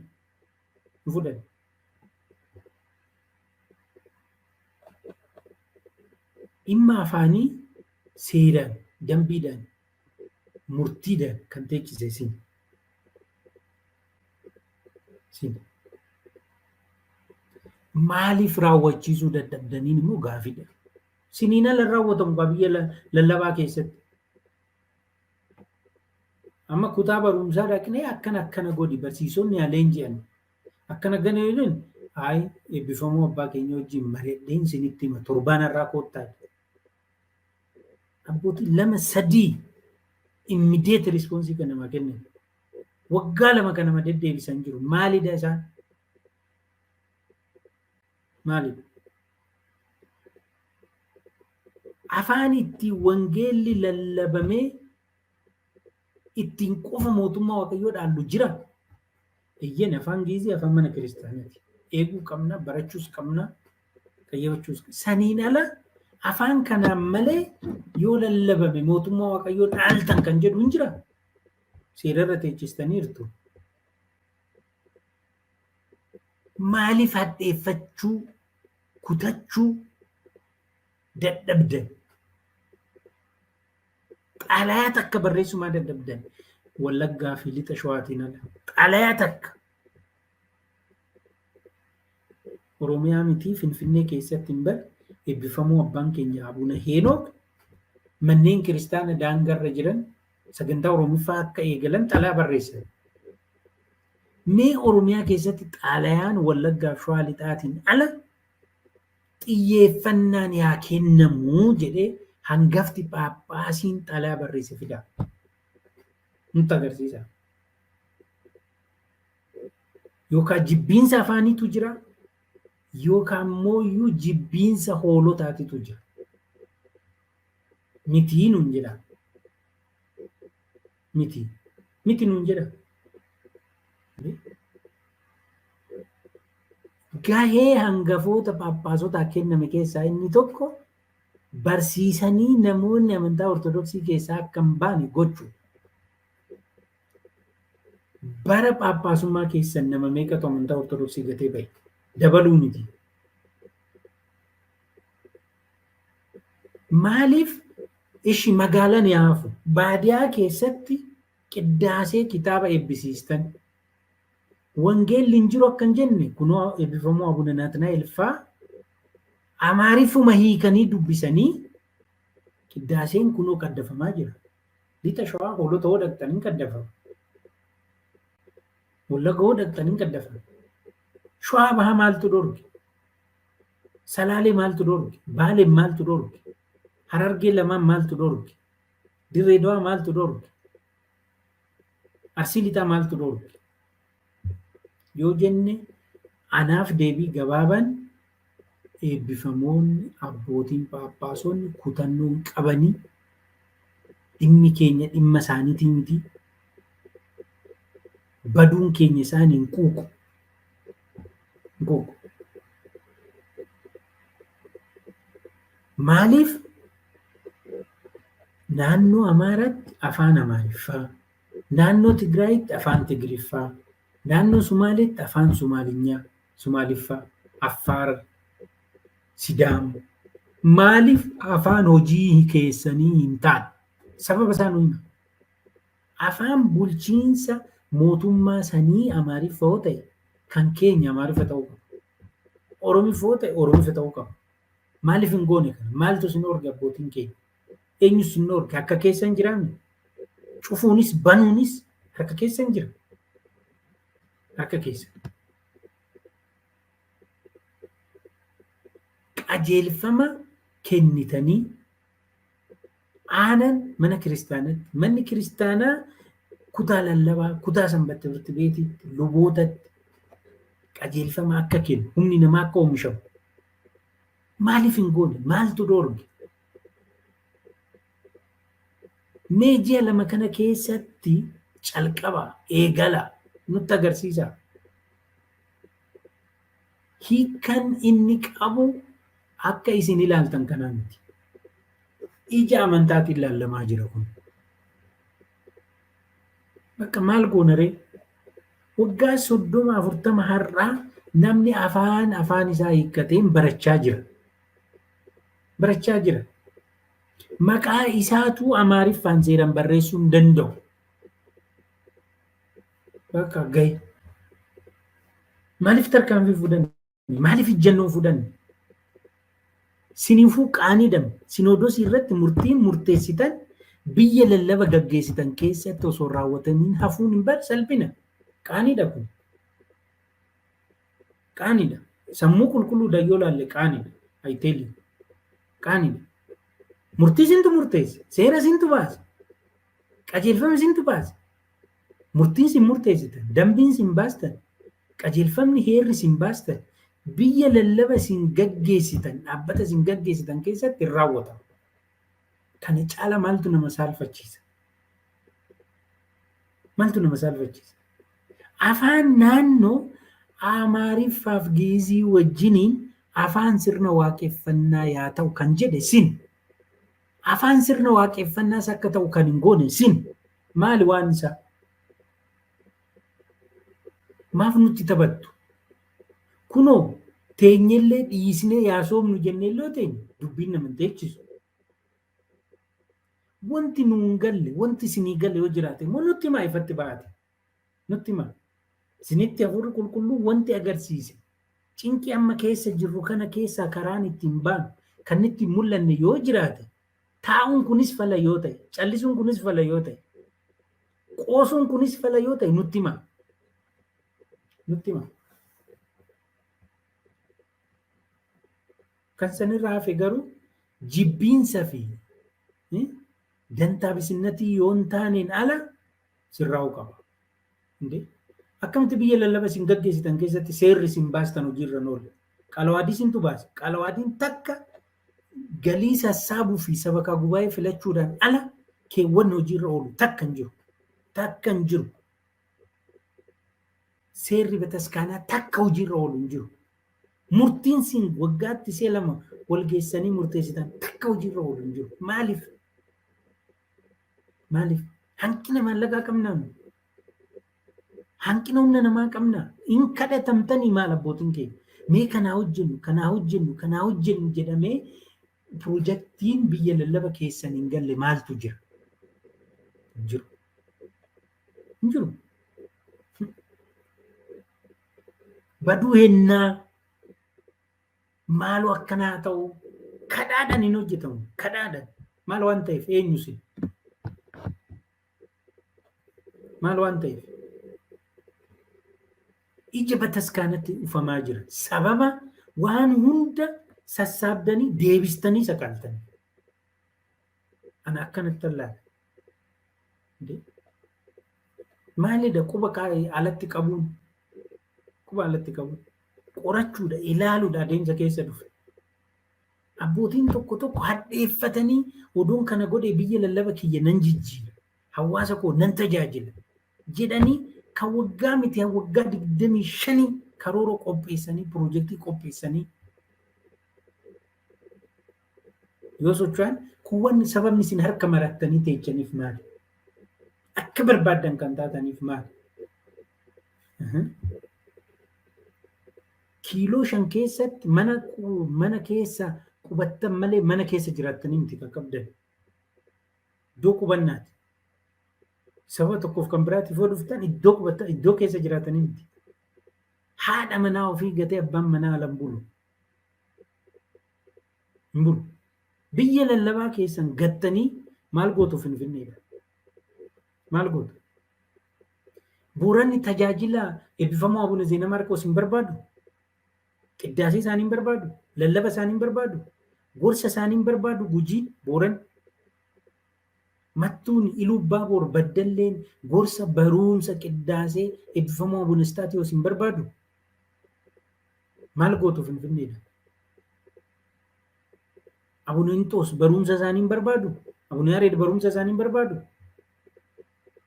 dhimma afaanii seeraan dambiidhaan murtiidhaan kan teechise sin maaliif raawwachiisuu dadhabdaniin immoo gaafidha. Siniin ala raawwatamu qaba biyya lallabaa keessatti. Amma kutaa barumsaa dhaqnee akkana godhi barsiisonni aleen jedhan akkana gana jedhan eebbifamuu abbaa keenya wajjin mareedheen sinitti hima torbaan irraa koottaa. Abbootii 2-3 immediate response kan nama kennan waggaa 2 kan nama deddeebisan jiru maalidha isaan? Maalidha? Afaan itti wangeelli lallabamee ittiin qofa mootummaa waaqayyoo dhaallu jira. Eeyyeen afaan Giizii afaan mana kiristaanaati. Eeguu qabna, barachuus qabna, qayyabachuus qabna. Saniin ala afaan kanaan malee yoo lallabame mootummaa waaqayyoo dhaaltan kan jedhu hin jira. Seerarra teechistaniirtu. Maaliif hadheeffachuu, kutachuu dadhabdan? Xalayaa takka barreessumaa dadhabdan. Wallaggaa fi lixa shawaatiin ala. Xalayaa takka. Oromiyaa miti Finfinnee keessatti hin bare eebbifamuu abbaan keenya Abuna Heenook manneen kiristaana daangarra jiran sagantaa Oromiffaa akka eegalan xalayaa barreessan. Mee Oromiyaa keessatti xalayaan Wallaggaa fi Shawaa lixaatiin ala xiyyeeffannaan yaa kennamu jedhee hangafti Phaaphaasiin xalayaa barreesse fidaa. Nutti agarsiisa. Yookaan jibbiinsa afaaniitu jira yookaan immoo jibbiinsa hoolotaatitu jira. Miti nuun jedha. Miti nuun jedha. Gahee hangafoota Phaaphaasotaa kenname keessaa inni tokko barsiisanii namoonni amantaa Ortodoksii keessaa akka hin baane gochuu. Bara Phaaphaasummaa keessan nama meeqatu amantaa Ortodoksii gatee bahe? Dabaluu miti. Maaliif ishi magaalaan yaafu baadiyaa keessatti qiddaasee kitaaba eebbisiistan? Wangeelli hin jiru akka hin jenne kunoo eebbifamuu Abuna Naatnaa'el fa'aa Amaariffuma hiikanii dubbisanii qiddaaseen kunoo qaddafamaa jira. Lixa Shawaa hoolota hoo dhaqxaniin qaddafama. Wallagga hoo dhaqxaniin qaddafama. Shawaa Bahaa maaltu dhorge? Salaalee maaltu dhorge? Baaleen maaltu dhorge? Harargee lamaan maaltu dhorge? Dirree Dawaa maaltu dhorge? Arsii Lixaa maaltu dhorge? Yoo jenne anaaf deebii gabaabaan eebbifamoonni abbootiin Phaaphaasonni kutannoon qabanii dhimmi keenya dhimma isaaniitii miti. Baduun keenya isaan hin quuqu. Maaliif naannoo Amaaraatti afaan Amaariffaa, naannoo Tigraayitti afaan Tigriffaa, naannoo Sumaaleetti afaan Sumaaliffaa, Affaar, Sidaamu. Maaliif afaan hojii keessanii hin taane? Sababa isaan hima. afaan bulchiinsa mootummaa sanii Amaariffaa ta'e kan keenya Amaariffa ta'uu qaba. Oromiffaa ta'e Oromiffa ta'uu qaba. Maaliif hin goone kana? Maaltu isin orge abbootiin keenya? Eenyu isin orge? Akka keessa hin jiraanne? Cufuunis banuunis harka keessa hin jira. Harka keessa. Qajeelfama kennitanii aanan mana kiristaanaatti, manni kiristaanaa kutaa lallabaa, kutaa sanbatta birti beetiitti, lubootatti qajeelfama akka kennu, humni namaa akka oomishamu. Maaliif hin goone? Maaltu dhoorge? Mee ji'a lama kana keessatti calqaba eegala nutti agarsiisa. Hiikan inni qabu akka isin ilaaltan kanaa miti. Ija amantaatiin ilaalamaa jira kun. Bakka maal goona ree? Waggaa 30-40 har'aa namni afaan isaa hiikkateen barachaa jira. Barachaa jira. Maqaa isaatu Amaariffaan seeraan barreessuu hin danda'u. Bakka gahe. Maaliif tarkaanfii fudhanne? Maaliif ijjannoo fudhanne? Siniifuu qaaniidham. Sinoodosii irratti murtiin murteessitan biyya lallaba gaggeessitan keessatti osoo raawwataniin hafuun hin bar salphina. Qaaniidha kun. Qaaniidha. Sammuu qulqulluudhaan yoo laalle qaaniidha. I tell you. Qaaniidha. Murtii isintu murteesse. Seera isintu baase. Qajeelfama isintu baase. Murtiin isin murteessitan. Dambiin isin baastan. Qajeelfamni heerri isin baastan. Biyya lallaba isin gaggeessitan, dhaabbata isin gaggeessitan keessatti hin raawwatamu. Kana caala maaltu nama saalfachiisa? Maaltu nama saalfachiisa? Afaan naannoo Amaariffaaf Giizii wajjiniin afaan sirna waaqeffannaa yaa ta'u kan jedhe sin. Afaan sirna waaqeffannaas akka ta'u kan hin goone sin. Maali waan isaa? Maaf nutti taphattu? Kunoo teenyellee dhiisnee yaasoomnu jenneelloo teenye dubbiin nama teechisu. Wanti nuun galle, wanti isinii galle yoo jiraate immoo nutti himaa ifatti baate. Nutti himaa. Isinitti hafuurri qulqulluu wanti agarsiise. Cinqii amma keessa jirru kana keessaa karaan ittiin baanu kan itti mul'anne yoo jiraate taa'uun kunis fala yoo ta'e, callisuun kunis fala yoo ta'e, qoosuun kunis fala yoo ta'e nutti himaa. Nutti himaa. Kan sanirraa hafe garuu jibbiinsa fi dantaa bisinnatii yoo hin taaneen ala sirraa'uu qaba. Akkamitti biyya lallaba isin gaggeessitan keessatti seerri isin baastan hojiirra oolle. Qalawaadii isintu baase. Qalawaadiin takka galii sassaabuu fi sabakaa gubaa'ee filachuudhaan ala keewwanni hojiirra oolu takka hin jiru. Takka hin jiru. Seerri bataskaanaa takka hojiirra oolu hin jiru. Murtiin sin waggaatti see lama wal geessanii murteessitan takka hojiirra oolu hin jiru. Maaliif? Maaliif? Hanqina maallaqaa qabnaa? Hanqina humna namaa qabnaa? In kadhatamtanii maal abbootiin keenya? Mee kanaa hojjennu jedhamee piroojeektiin biyya lallaba keessan hin galle maaltu jira? Hin jiru. Hin jiru. Baduu hennaa maaloo akkanaa ta'u kadhaadhaan hin hojjetamu. Kadhaadhaan. Maal waan ta'eef eenyusi? Maal waan ta'eef? Ija bataskaanatti dhufamaa jira. Sababa waan hunda sassaabdanii deebistanii saqaaltanii. Ana akkanatti allaala. Maalidha quba alatti qabuun? Quba alatti qabuun. Qorachuudha, ilaaluudha adeemsa keessa dhufe. Abbootiin tokko hadheeffatanii oduun kana godhee biyya lallaba kiyya nan jijjiira. Hawaasa koo nan tajaajila jedhanii kan waggaa miti waggaa 25 karoora qopheessanii piroojeektii qopheessanii yoo socho'an kuwwan sababni isin harka marattanii teechaniif maali? Akka barbaadan kan taataniif maali? Kiiloo 5 keessatti mana keessa qubattan malee mana keessa jiraattanii miti qaqqabdan. Iddoo qubannaati. saba tokkoof kan biraatiif yoo dhuftan iddoo qubattan iddoo keessa jiraatanii miti. Haadha manaa ofii gatee abbaan manaa ala hin bulu. Hin bulu. Biyya lallabaa keessan gattanii maal gootu Finfinneedha? Maal gootu? Bu'uuranni tajaajila eebbifamoo Abuna Zeenaa Maarqos hin barbaadu? Qiddaasii isaanii hin barbaadu? Lallaba isaanii hin barbaadu? Gorsa isaanii hin barbaadu? Gujii, Booran, Mattuun, Ilubbaa Boor, Baddalleen gorsa barumsa qiddaasee eebbifamoo Abuna Istaatiyoos hin barbaadu? Maal gootu Finfinneedha? Abuna Inxoos barumsa isaanii hin barbaadu? Abuna Yaareed barumsa isaanii hin barbaadu?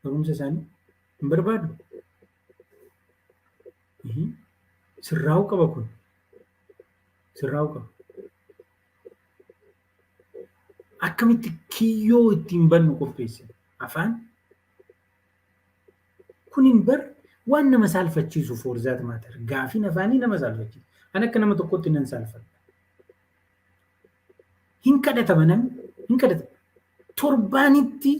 Barumsa isaanii hin barbaadu? Sirraa'uu qaba kun. Sirraa'uu qaba. Akkamitti kiyyoo ittiin bannu qopheesse? Afaan kun hin bar waan nama saalfachiisu foorzaat maatar. Gaafiin afaanii nama saalfachiisu. Ani akka nama tokkotti nan saalfadha. Hin kadhatama namni hin kadhatama. Torbaanitti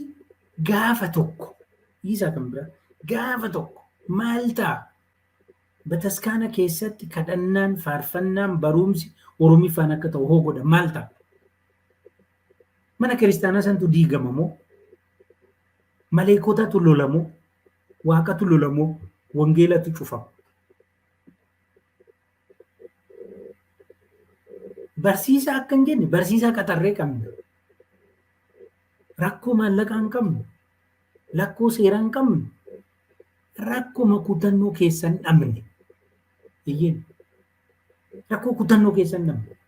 gaafa tokko isaa kan biraa gaafa tokko maal ta'a? Bataskaana keessatti kadhannaan faarfannaan barumsi Oromiffaan akka ta'u hoo godha maal ta'a? Mana kiristaanaa santu diigama moo? Maleekotatu lolamoo? Waaqatu lolamoo? Wangeelatu cufama? Barsiisaa akka hin jenne barsiisaa qaxarree qabna. Rakkoo maallaqaa hin qabnu. Rakkoo seeraa hin qabnu. Rakkoo kutannoo keessan dhabne. Iyyeen rakkoo kutannoo keessan dhabne.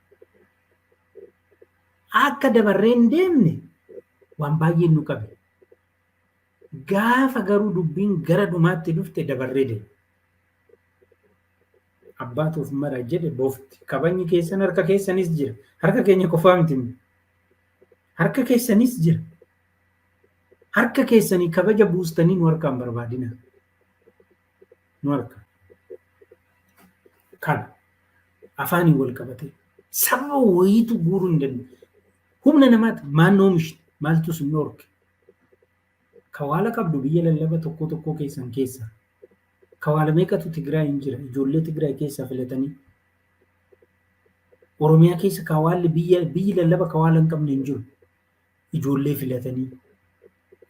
Akka dabarree hin deemne waan baay'een nu qabe. Gaafa garuu dubbiin gara dhumaatti dhufte dabarree deema. Abbaatuuf mara jedhe boofti. Kabajni keessan harka keessanis jira. Harka keenya qofaa miti. Harka keessanis jira. Harka keessanii kabaja buustanii nu harkaan barbaadina. Nu harka. Kana afaanii wal qabate saba wayiitu guuruu hin dandeenye. Humna namaati maan oomishne maaltu sun dhorke. Kawaala qabdu biyya lallaba tokko keessan keessa. Kawaala meeqatu Tigraay hin jira? Ijoollee Tigraay keessaa filatanii. Oromiyaa keessa kawaalli biyyi lallaba kawaala hin qabne hin jiru. Ijoollee filatanii.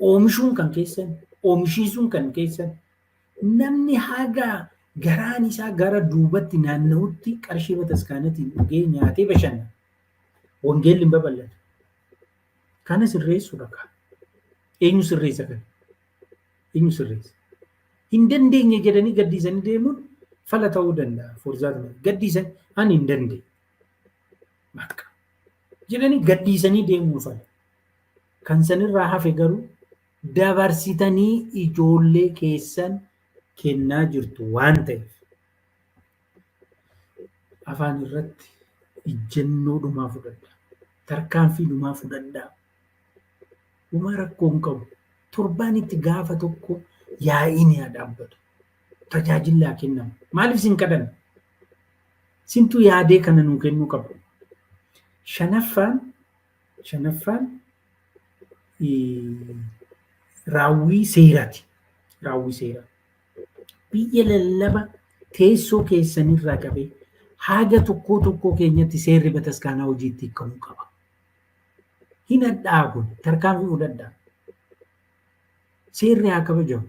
Oomishuun kan keessan, oomishiisuun kan keessan. Namni haga garaan isaa gara duubatti naanna'utti qarshii bataskaanatiin dhugee nyaatee bashannana. Wangeelli hin babal'atu. Kana sirreessuudha kaa. Eenyu sirreessa kana? Eenyu sirreessa? Hin dandeenye jedhanii gaddisanii deemuun fala ta'uu danda'a. Forzaatuma gaddisan ani hin dandeenye. Bakka jedhanii gaddisanii deemuun fala. Kan sanirraa hafe garuu dabarsitanii ijoollee keessan kennaa jirtu waan ta'eef afaan irratti ijjennoo dhumaa fudhadhaa. Tarkaanfii dhumaa fudhadhaa. Dhumaa rakkoo hin qabu. Torbaanitti gaafa tokko yaa'iin haa dhaabbatu. Tajaajila haa kennamu. Maaliif sin kadhanna? Sintu yaadee kana nuu kennuu qabu. Shanaffaan raawwii seeraati. Raawwii seeraa. Biyya lallaba teessoo keessanirraa qabee haga tokko keenyatti seerri bataskaanaa hojiitti hiikamuu qaba. Hin hadhaa kun tarkaanfii fudhadhaa. Seerri haa kabajamu.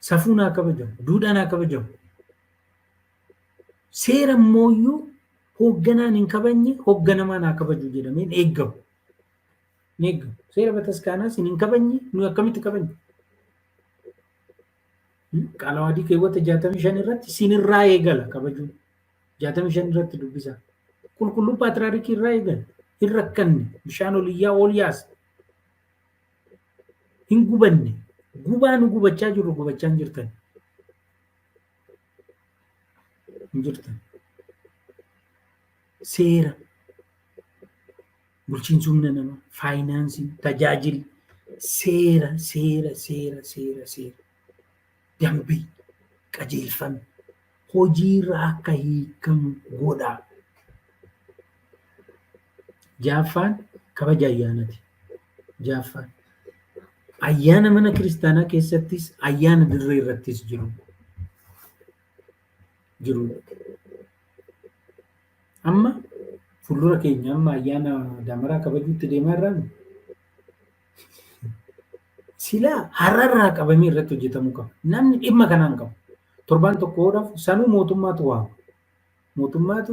Safuun haa kabajamu. Duudhaan haa kabajamu. Seera immoo hoogganaan hin kabajne hoogganamaan haa kabaju jedhameen eeggamu. Seera bataskaanaas hin kabajne nu akkamitti kabajne? Qaalawaadii keewwata 65 irratti sinirraa eegala kabajuun. 65 irratti dubbisaa. Qulqulluu paatraarikii irraa eegala. Hin rakkanne bishaan oliyyaa ol yaasa. Hin gubanne. Gubaa nu gubachaa jirru gubachaa hin jirtan. Hin jirtan. Seera. Bulchiinsa humna namaa. Faayinaansii. Tajaajila. Seera. Dambii. Qajeelfame. Hojiirra akka hiikamu godhaa. Jaaffaan kabaja ayyaanati. Jaaffaan ayyaana mana kiristaanaa keessattis ayyaana dirree irrattis jiru. Amma fuuldura keenya amma ayyaana damaraa kabajuutti deemaa jirra. Silaa har'arraa qabamee irratti hojjetamuu qaba. Namni dhimma kanaan qabu. Torbaan tokkodhaaf sanuu mootummaatu waama. Mootummaatu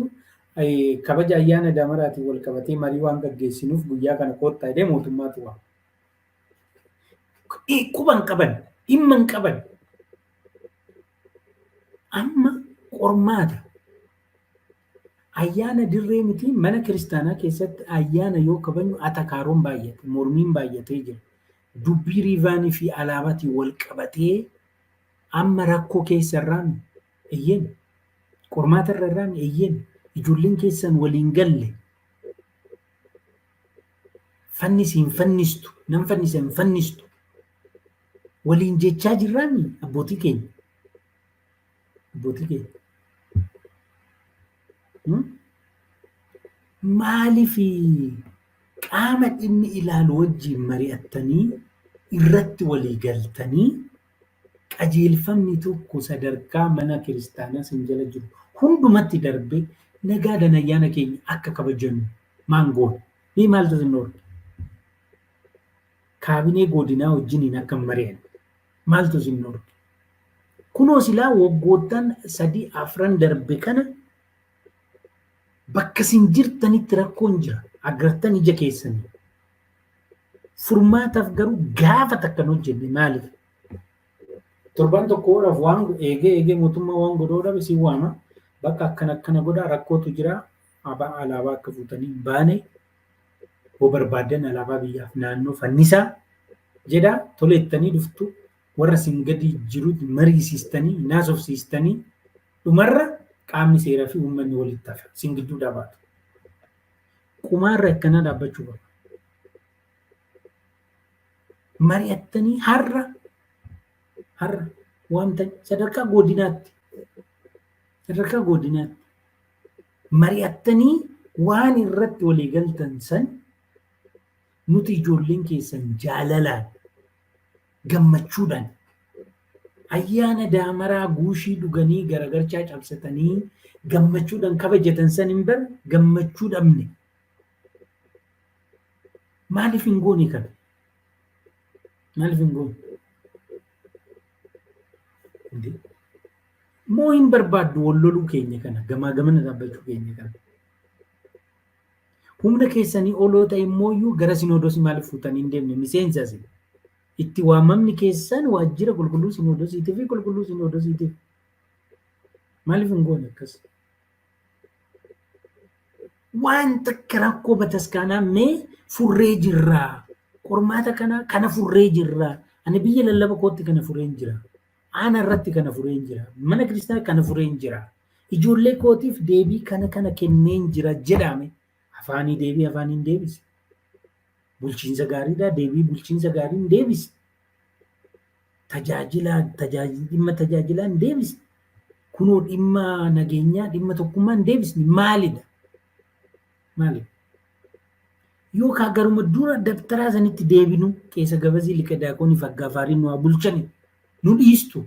kabaja ayyaana damaraatiin wal qabatee marii waan gaggeessinuuf guyyaa kana koottaa jedhee mootummaatu waama. Quban qaban, dhimma hin qaban. Amma qormaata. Ayyaana dirree miti mana kiristaanaa keessatti ayyaana yoo kabajnu atakaaroon baay'ate, mormiin baay'atee jira. Dubbii riivaanii fi alaabaatiin wal qabatee amma rakkoo keessa irraan eeyyen, qormaata irraan eeyyen, ijoolleen keessan waliin galle fannisi hin fannistu, nan fannisa hin fannistu. Waliin jechaa jirraan abbootii keenya. Abbootii keenya. Maaliif qaama dhimmi ilaalu wajjin mari'attanii irratti walii galtanii qajeelfamni tokko sadarkaa mana kiristaanaa sin jala jiru hundumatti darbee nagaadhaan ayyaana keenya akka kabajannu maangoon ni maaltu sin oolu? Kaabinee godinaa wajjiniin akka mari'an maaltu sin oolu? Kunoo silaa waggoottan 3-4 darbe kana bakka sin jirtanitti rakkoon jira. Agartan ija keessanii. Furmaataaf garuu gaafa takkan hojjenne maaliif? Torbaan tokkodhaaf waan eegee mootummaa waan godhoodhaaf isin waama. Bakka akkana godhaa rakkootu jira. Alaabaa akka fuutanii baane hoo barbaadan alaabaa biyyaaf naannoo fannisaa jedhaa toleettanii dhuftu warra sin gadi jirutti mariisiistanii naasofsiistanii dhumarra qaamni seeraa fi uummanni walitti hafa sin gidduu dhaabbatu. Qumaarra akkanaa dhaabbachuu qaba. Mari'attanii har'a waamtan sadarkaa godinaatti mari'attanii waan irratti walii galtan san nuti ijoolleen keessan jaalalaan gammachuudhaan ayyaana daamaraa guushii dhuganii garagarchaa cabsatanii gammachuudhaan kabajatan san hin bar gammachuu dhabne. Maaliif hin goone kana? Maaliif hin goone? Moo hin barbaaddu walloluu keenya kana gamaa gamana dhaabbachuu keenya kana? Humna keessanii oloo ta'e immoo gara sinoodosii maaliif fuutanii hin deemne miseensa itti waamamni keessan waajjira qulqulluu sinoodosiitii fi qulqulluu sinoodosiitiif maaliif hin goone akkas? Waan takka rakkoo bataskaanaa mee furree jirraa qormaata kana furree jirraa ani biyya lallaba kootti kana fureen jira aana irratti kana fureen jira mana kiristaanaa kana fureen jira ijoollee kootiif deebii kana kenneen jira jedhame afaanii deebii afaaniin deebise bulchiinsa gaariidhaa deebii bulchiinsa gaariin deebise dhimma tajaajilaan deebise kunoo dhimma nageenyaa dhimma tokkummaan deebisni maalidha? Maaliif? Yookaan garuma dura dabtaraa sanitti deebinu keessa gabasii liqa daakonni faggaafaariin nu bulchani nu dhiistu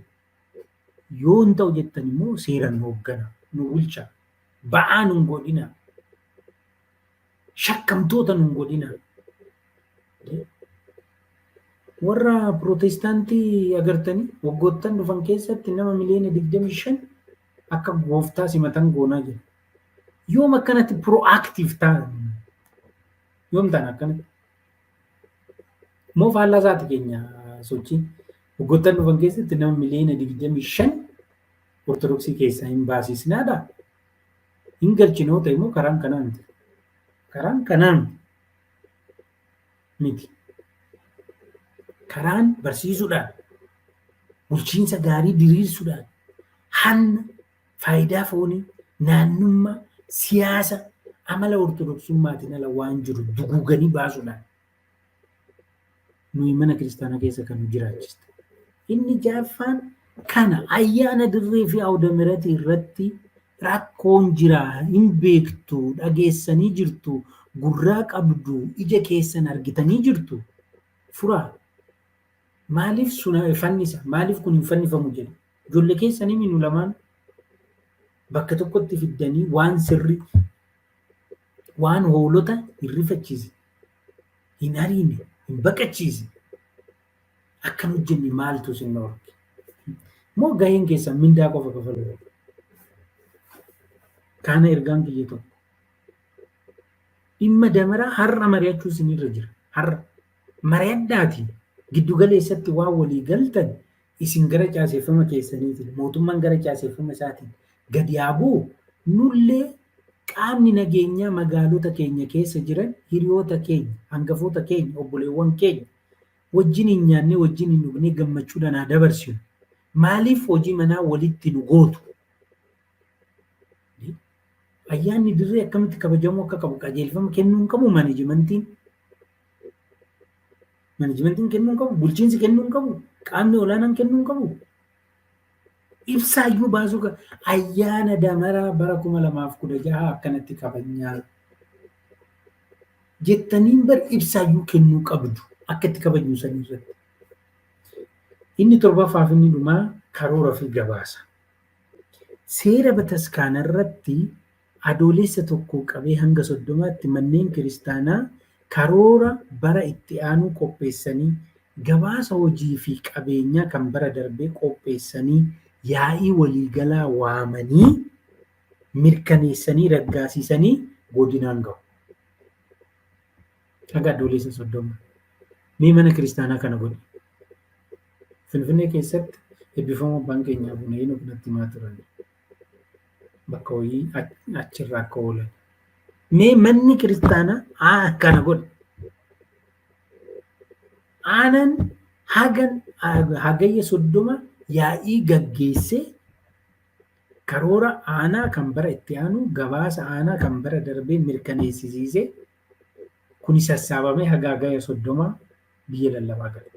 yoo hin ta'u jettan immoo seeraan hooggana nu bulcha ba'aa nu godhina shakkamtoota nu godhina. Warra Pirootestaantii agartanii waggoottan dhufan keessatti nama miliyoona 25 akka gooftaa simatan goonaa jira. Yoom akkanatti proactive ta'an yoom ta'an akkanatti moo faallaa isaati keenya sochii waggoottan dhufan keessatti nama miliyoona 25 ortodoksii keessaa hin baasisnaadha. Hin galchinoo ta'e immoo karaan kanaan miti. Karaan barsiisuudhaan bulchiinsa gaarii diriirsuudhaan hanna faayidaa foonii naannummaa siyaasa amala ortodoksummatiin ala waan jiru duguuganii baasuudhaan nuyi mana kiristaanaa keessa kan nu jiraachiste. Inni jaaffaan kana ayyaana dirree fi awda miratii irratti rakkoon jira hin beektu dhageessanii jirtu gurraa qabdu ija keessan argitanii jirtu furaa. Maaliif suna fannisa? Maaliif kun hin fannifamu jedhu? Ijoollee keessanii minu lamaan bakka tokkotti fiddanii waan sirrii, waan hoolota hin rifachiise, hin ariine, hin baqachiise akkan hojjenne maaltu isin dhorke? Moo gaheen keessan mindaa qofa kafaluu? Kana ergaan kiyya tokko. Dhimma damaraa har'a mari'achuu isinirra jira. Har'a mari'adhaatii giddu galeessatti waan walii galtan isin gara caaseeffama keessaniitiin mootummaan gara caaseeffama isaatiin gadi haa bu'u. Nullee qaamni nageenyaa magaalota keenya keessa jiran hiriyoota keenya, hangafoota keenya, obboleewwan keenya wajjin hin nyaannee wajjin hin dhugnee gammachuudhaan haa dabarsinu. Maaliif hojii manaa walitti nu gootu? Ayyaanni dirree akkamitti kabajamuu akka qabu qajeelfama kennuu hin qabu maanajimentiin. Maanajimentiin kennuu hin qabu, bulchiinsi kennuu hin qabu, qaamni olaanaan kennuu hin qabu. Ibsaayyuu baasuu qaba. Ayyaana damaraa bara 2016 akkanatti kabajnaa jettaniin bar ibsaayyuu kennuu qabdu akka itti kabajnu san irratti. Inni torbaffaaf inni dhumaa karoora fi gabaasa. Seera bataskaana irratti adoolessa tokko qabee hanga 30tti manneen kiristaanaa karoora bara itti aanu qopheessanii gabaasa hojii fi qabeenyaa kan bara darbee qopheessanii yaa'ii waliigalaa waamanii mirkaneessanii raggaasisanii godinaan gahu. Haga adoolessa 30. Mee mana kiristaanaa kana godhe. Finfinnee keessatti eebbifama abbaan keenyaa Bunayii natti himaa turan. Bakka wayii achirraa akka oolan. Mee manni kiristaanaa akkana godhe. Aanaan hagayya 30 yaa'ii gaggeessee karoora aanaa kan bara itti aanu gabaasa aanaa kan bara darbee mirkaneessisiisee kuni sassaabamee hagayya 30 biyya lallabaa gale.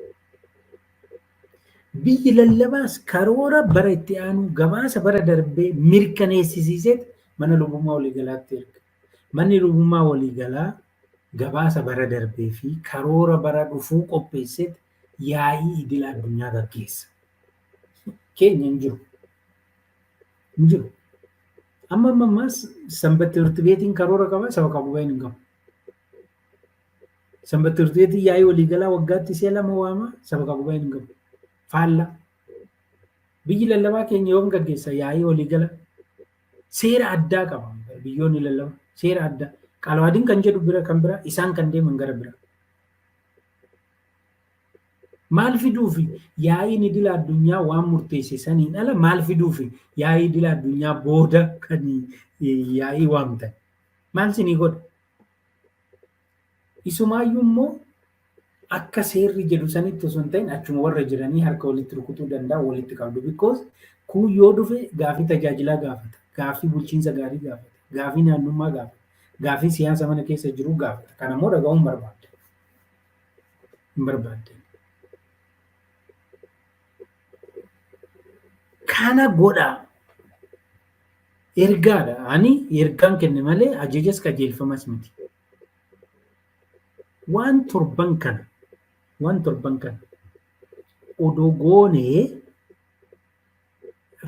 Biyyi lallabaas karoora bara itti aanu gabaasa bara darbee mirkaneessisiisee mana lubummaa waliigalaatti erga. Manni lubummaa waliigalaa gabaasa bara darbee fi karoora bara dhufuu qopheessee yaa'ii idil addunyaa gaggeessa. Keenya hin jiru. Hin jiru. Amma ammas sanbata timirti beetiin karoora qaba saba qabu bahin hin qabu. Sanbata timirti beetiin yaa'ii waliigalaa waggaatti si'a 2 waama saba qabu bahin hin qabu. Faalla. Biyyi lallabaa keenya yoom gaggeessa yaa'ii waliigala seera addaa qaba. Biyyoonni lallabaa seera addaa. Qaalwaadiin kan jedhu bira kan bira isaan kan deeman gara bira. Maal fiduufi yaa'iin idil addunyaa waan murteesse saniin ala maal fiduufi yaa'ii idil addunyaa booda kan yaa'ii waamtan. Maal sinii godha? Isumaayyuu immoo akka seerri jedhu sanitti osoo hin ta'in achuma warra jiranii harka walitti rukutuu danda'a walitti qabdu. Because kun yoo dhufe gaafii tajaajilaa gaafata, gaafii bulchiinsa gaarii gaafata, gaafii naannummaa gaafata, gaafii siyaasa mana keessa jiru gaafata. Kana immoo dhaga'uun barbaadde. Hin barbaadde. Kana godhaa. Ergaadha. Ani ergaan kenne malee ajajas qajeelfamas miti. Waan torban kana odoo goonee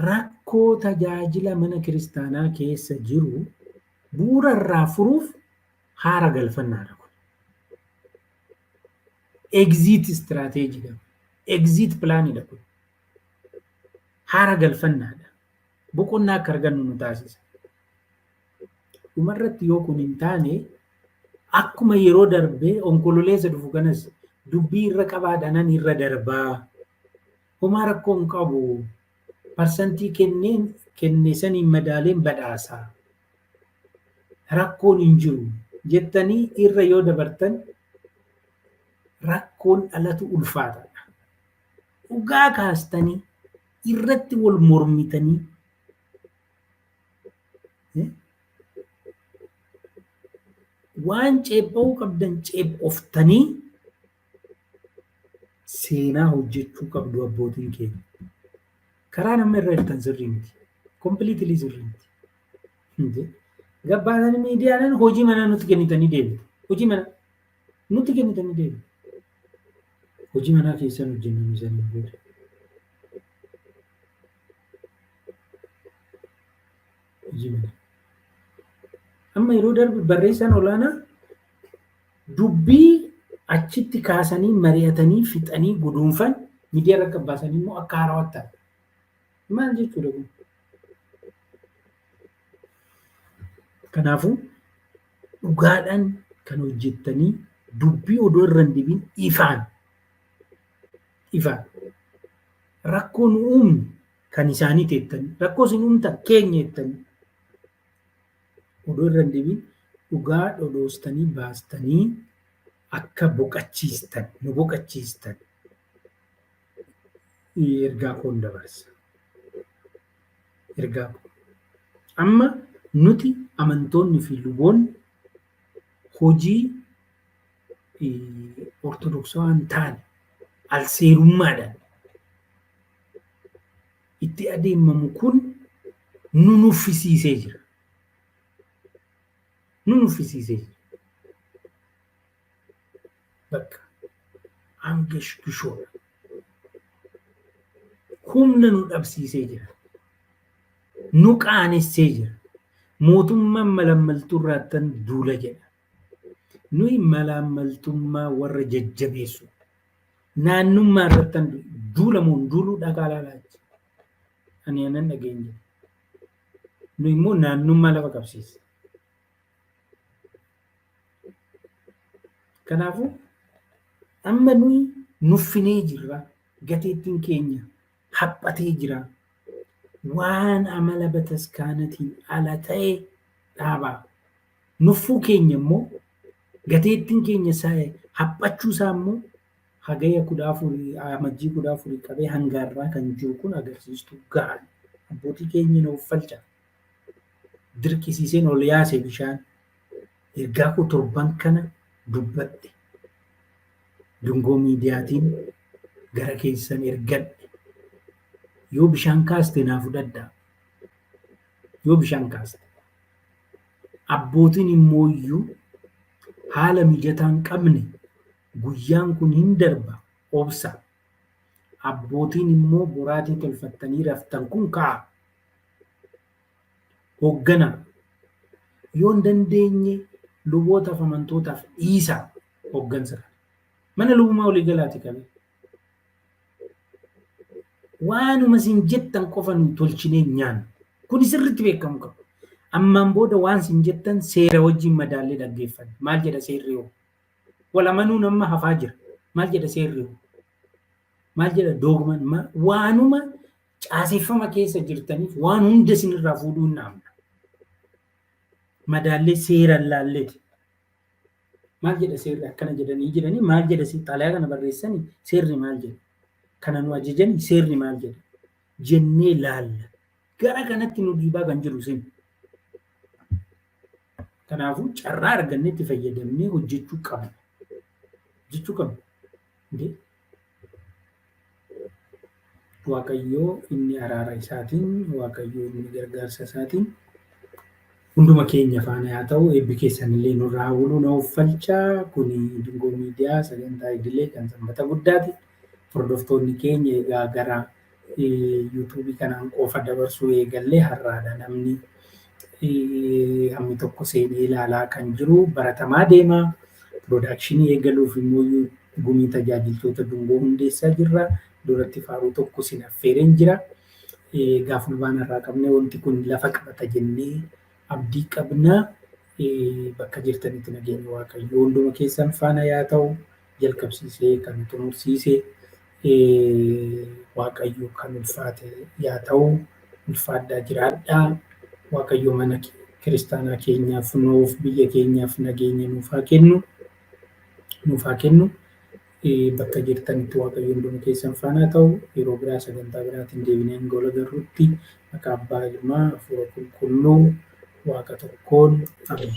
rakkoo tajaajila mana kiristaanaa keessa jiru bu'uura irraa furuuf haara galfannaadha kun. Exit strategy exit planidha kun. Haara galfannaadha. Boqonnaa akka argannu nu taasisa. Dhumarratti yoo kun hin taane akkuma yeroo darbee onkololeessa dhufu kanas dubbii irra qabaadhanan irra darbaa. Homaa rakkoo hin qabu. Parsantii kenne saniin madaaleen badhaasaa. Rakkoon hin jiru jettanii irra yoo dabartan rakkoon dhalatu ulfaataadha. Dhugaa kaastanii irratti wal mormitanii waan ceepha'uu qabdan ceephoftanii seenaa hojjechuu qabdu abbootiin keenya. Karaa nama irra hirtan sirrii miti. Kompiliitilii sirrii miti. Gabbaasanii miidiyaan hojii mana nutti kennitanii deebitu. Hojii mana nutti kennitanii deebitu. hojii manaa keessan hojjennaan isaanii booda. Hojii manaa. Amma yeroo darbe barreessaan olaanaa dubbii achitti kaasanii mari'atanii fixanii guduunfan miidiyaa irra qabbaasanii immoo akka haarawaatti ta'a. Maal jechuudha kun? Kanaafuu dhugaadhaan kan hojjettanii dubbii odoo irra hin dibiin ifaan rakkoo nu uumne kan isaanii teettanii rakkoo isin uumtan keenya jettanii odoo irra hin dibiin dhugaa dhodhoostanii baastanii akka boqachiistan nu boqachiistan ergaa koon dabarsa. Ergaa koon. Amma nuti amantoonni fi luboonni hojii ortodoksawaa hin taane alseerummaadhaan itti adeemamu kun nu nuffisiisee jira. Bakka hangashtushoodha. Humna nu dhabsiisee jira. Nu qaanessee jira. Mootummaan malaammaltuu irraattan duula jedha. Nuyi malaammaltummaa warra jajjabeessu. Naannummaa irrattan duulamuun duuluu dhagaa laalaati. Ani anan dhageenya. Nuyi immoo naannummaa lafa qabsiisa. Kanaafuu amma nuyi nuffinee jirra. Gateettiin keenya haphatee jira. Waan amala bataskaanatiin ala ta'e dhaabaa. Nuffuu keenya immoo gateettiin keenya haphachuu isaa immoo hagaya 14 amajjii 14 qabee hangaarraa kan jiru kun agarsiistuu gahaan. Abbootii keenya na uffalcha. Dirqisiiseen ol yaase bishaan. Ergaa koo torban kana dubbadhe. Dungoo miidiyaatiin gara keessan ergadhe. Yoo bishaan kaaste naa fudhadhaa. Yoo bishaan kaaste. Abbootiin immoo iyyuu haala mijataa hin qabne guyyaan kun hin darba obsa. Abbootiin immoo boraatii tolfattanii raftan kun ka'a. Hoogganaa. Yoo hin dandeenye lubootaaf amantootaaf dhiisaa hooggansa kana. Mana lubummaa olii galaati qabe. Waanuma isin jettan qofa nu tolchinee nyaanna. Kun sirriitti beekamu qabu. Ammaan booda waan isin jettan seera wajjin madaallee dhaggeeffanna. Maal jedha seerri hoo? Walamanuun amma hafaa jira. Maal jedha seerri hoo? Maal jedha doogman? Waanuma caaseffama keessa jirtaniif waan hunda isinirraa fuudhuu hin dhaamna. Madaallee seeraan laalleeti. Maal jedha seerri akkana jedhanii jiranii maal jedha xalayaa kana barreessanii seerri maal jedha? Kana nu ajajanii seerri maal jedha? Jennee laalla. Gara kanatti nu dhiibaa kan jiru isin. Kanaafuu carraa argannetti fayyadamnee hojjechuu qabna. Waaqayyoo inni araara isaatiin, Waaqayyoo inni gargaarsa isaatiin hunduma keenya faana haa ta'u eebbi keessan illee nurraa hawwuluu na uffalchaa. Kuni Dungoo Miidiyaa sagantaa idilee kan sanbata guddaati. Hordoftoonni keenya egaa gara yuutuubii kanaan qofa dabarsuu eegallee har'aadha namni hammi tokko seenee ilaalaa kan jiru baratamaa deema. Piroodakshinii eegaluuf immoo gumii tajaajiltoota Dungoo hundeessaa jirra. Duratti faaruu tokko sin affeereen jira. Egaa fulbaana irraa qabnee wanti kun lafa qabata jennee abdii qabna. Bakka jirtanitti nageenya Waaqayyoo hunduma keessan faana yaa ta'u jalqabsiisee kan xumursiise Waaqayyoo kan ulfaate yaa ta'u ulfaadhaa jiraadhaa. Waaqayyoo mana kiristaanaa keenyaaf nuuf biyya keenyaaf nageenya nuuf haa kennu. Bakka jirtanitti Waaqayyoo hunduma keessan faana ta'u yeroo biraa sagantaa biraatiin deebinee gola garruutti maqaa Abbaa Ilmaa Hafuura Qulqulluu Waaqa tokkoon. Ameen.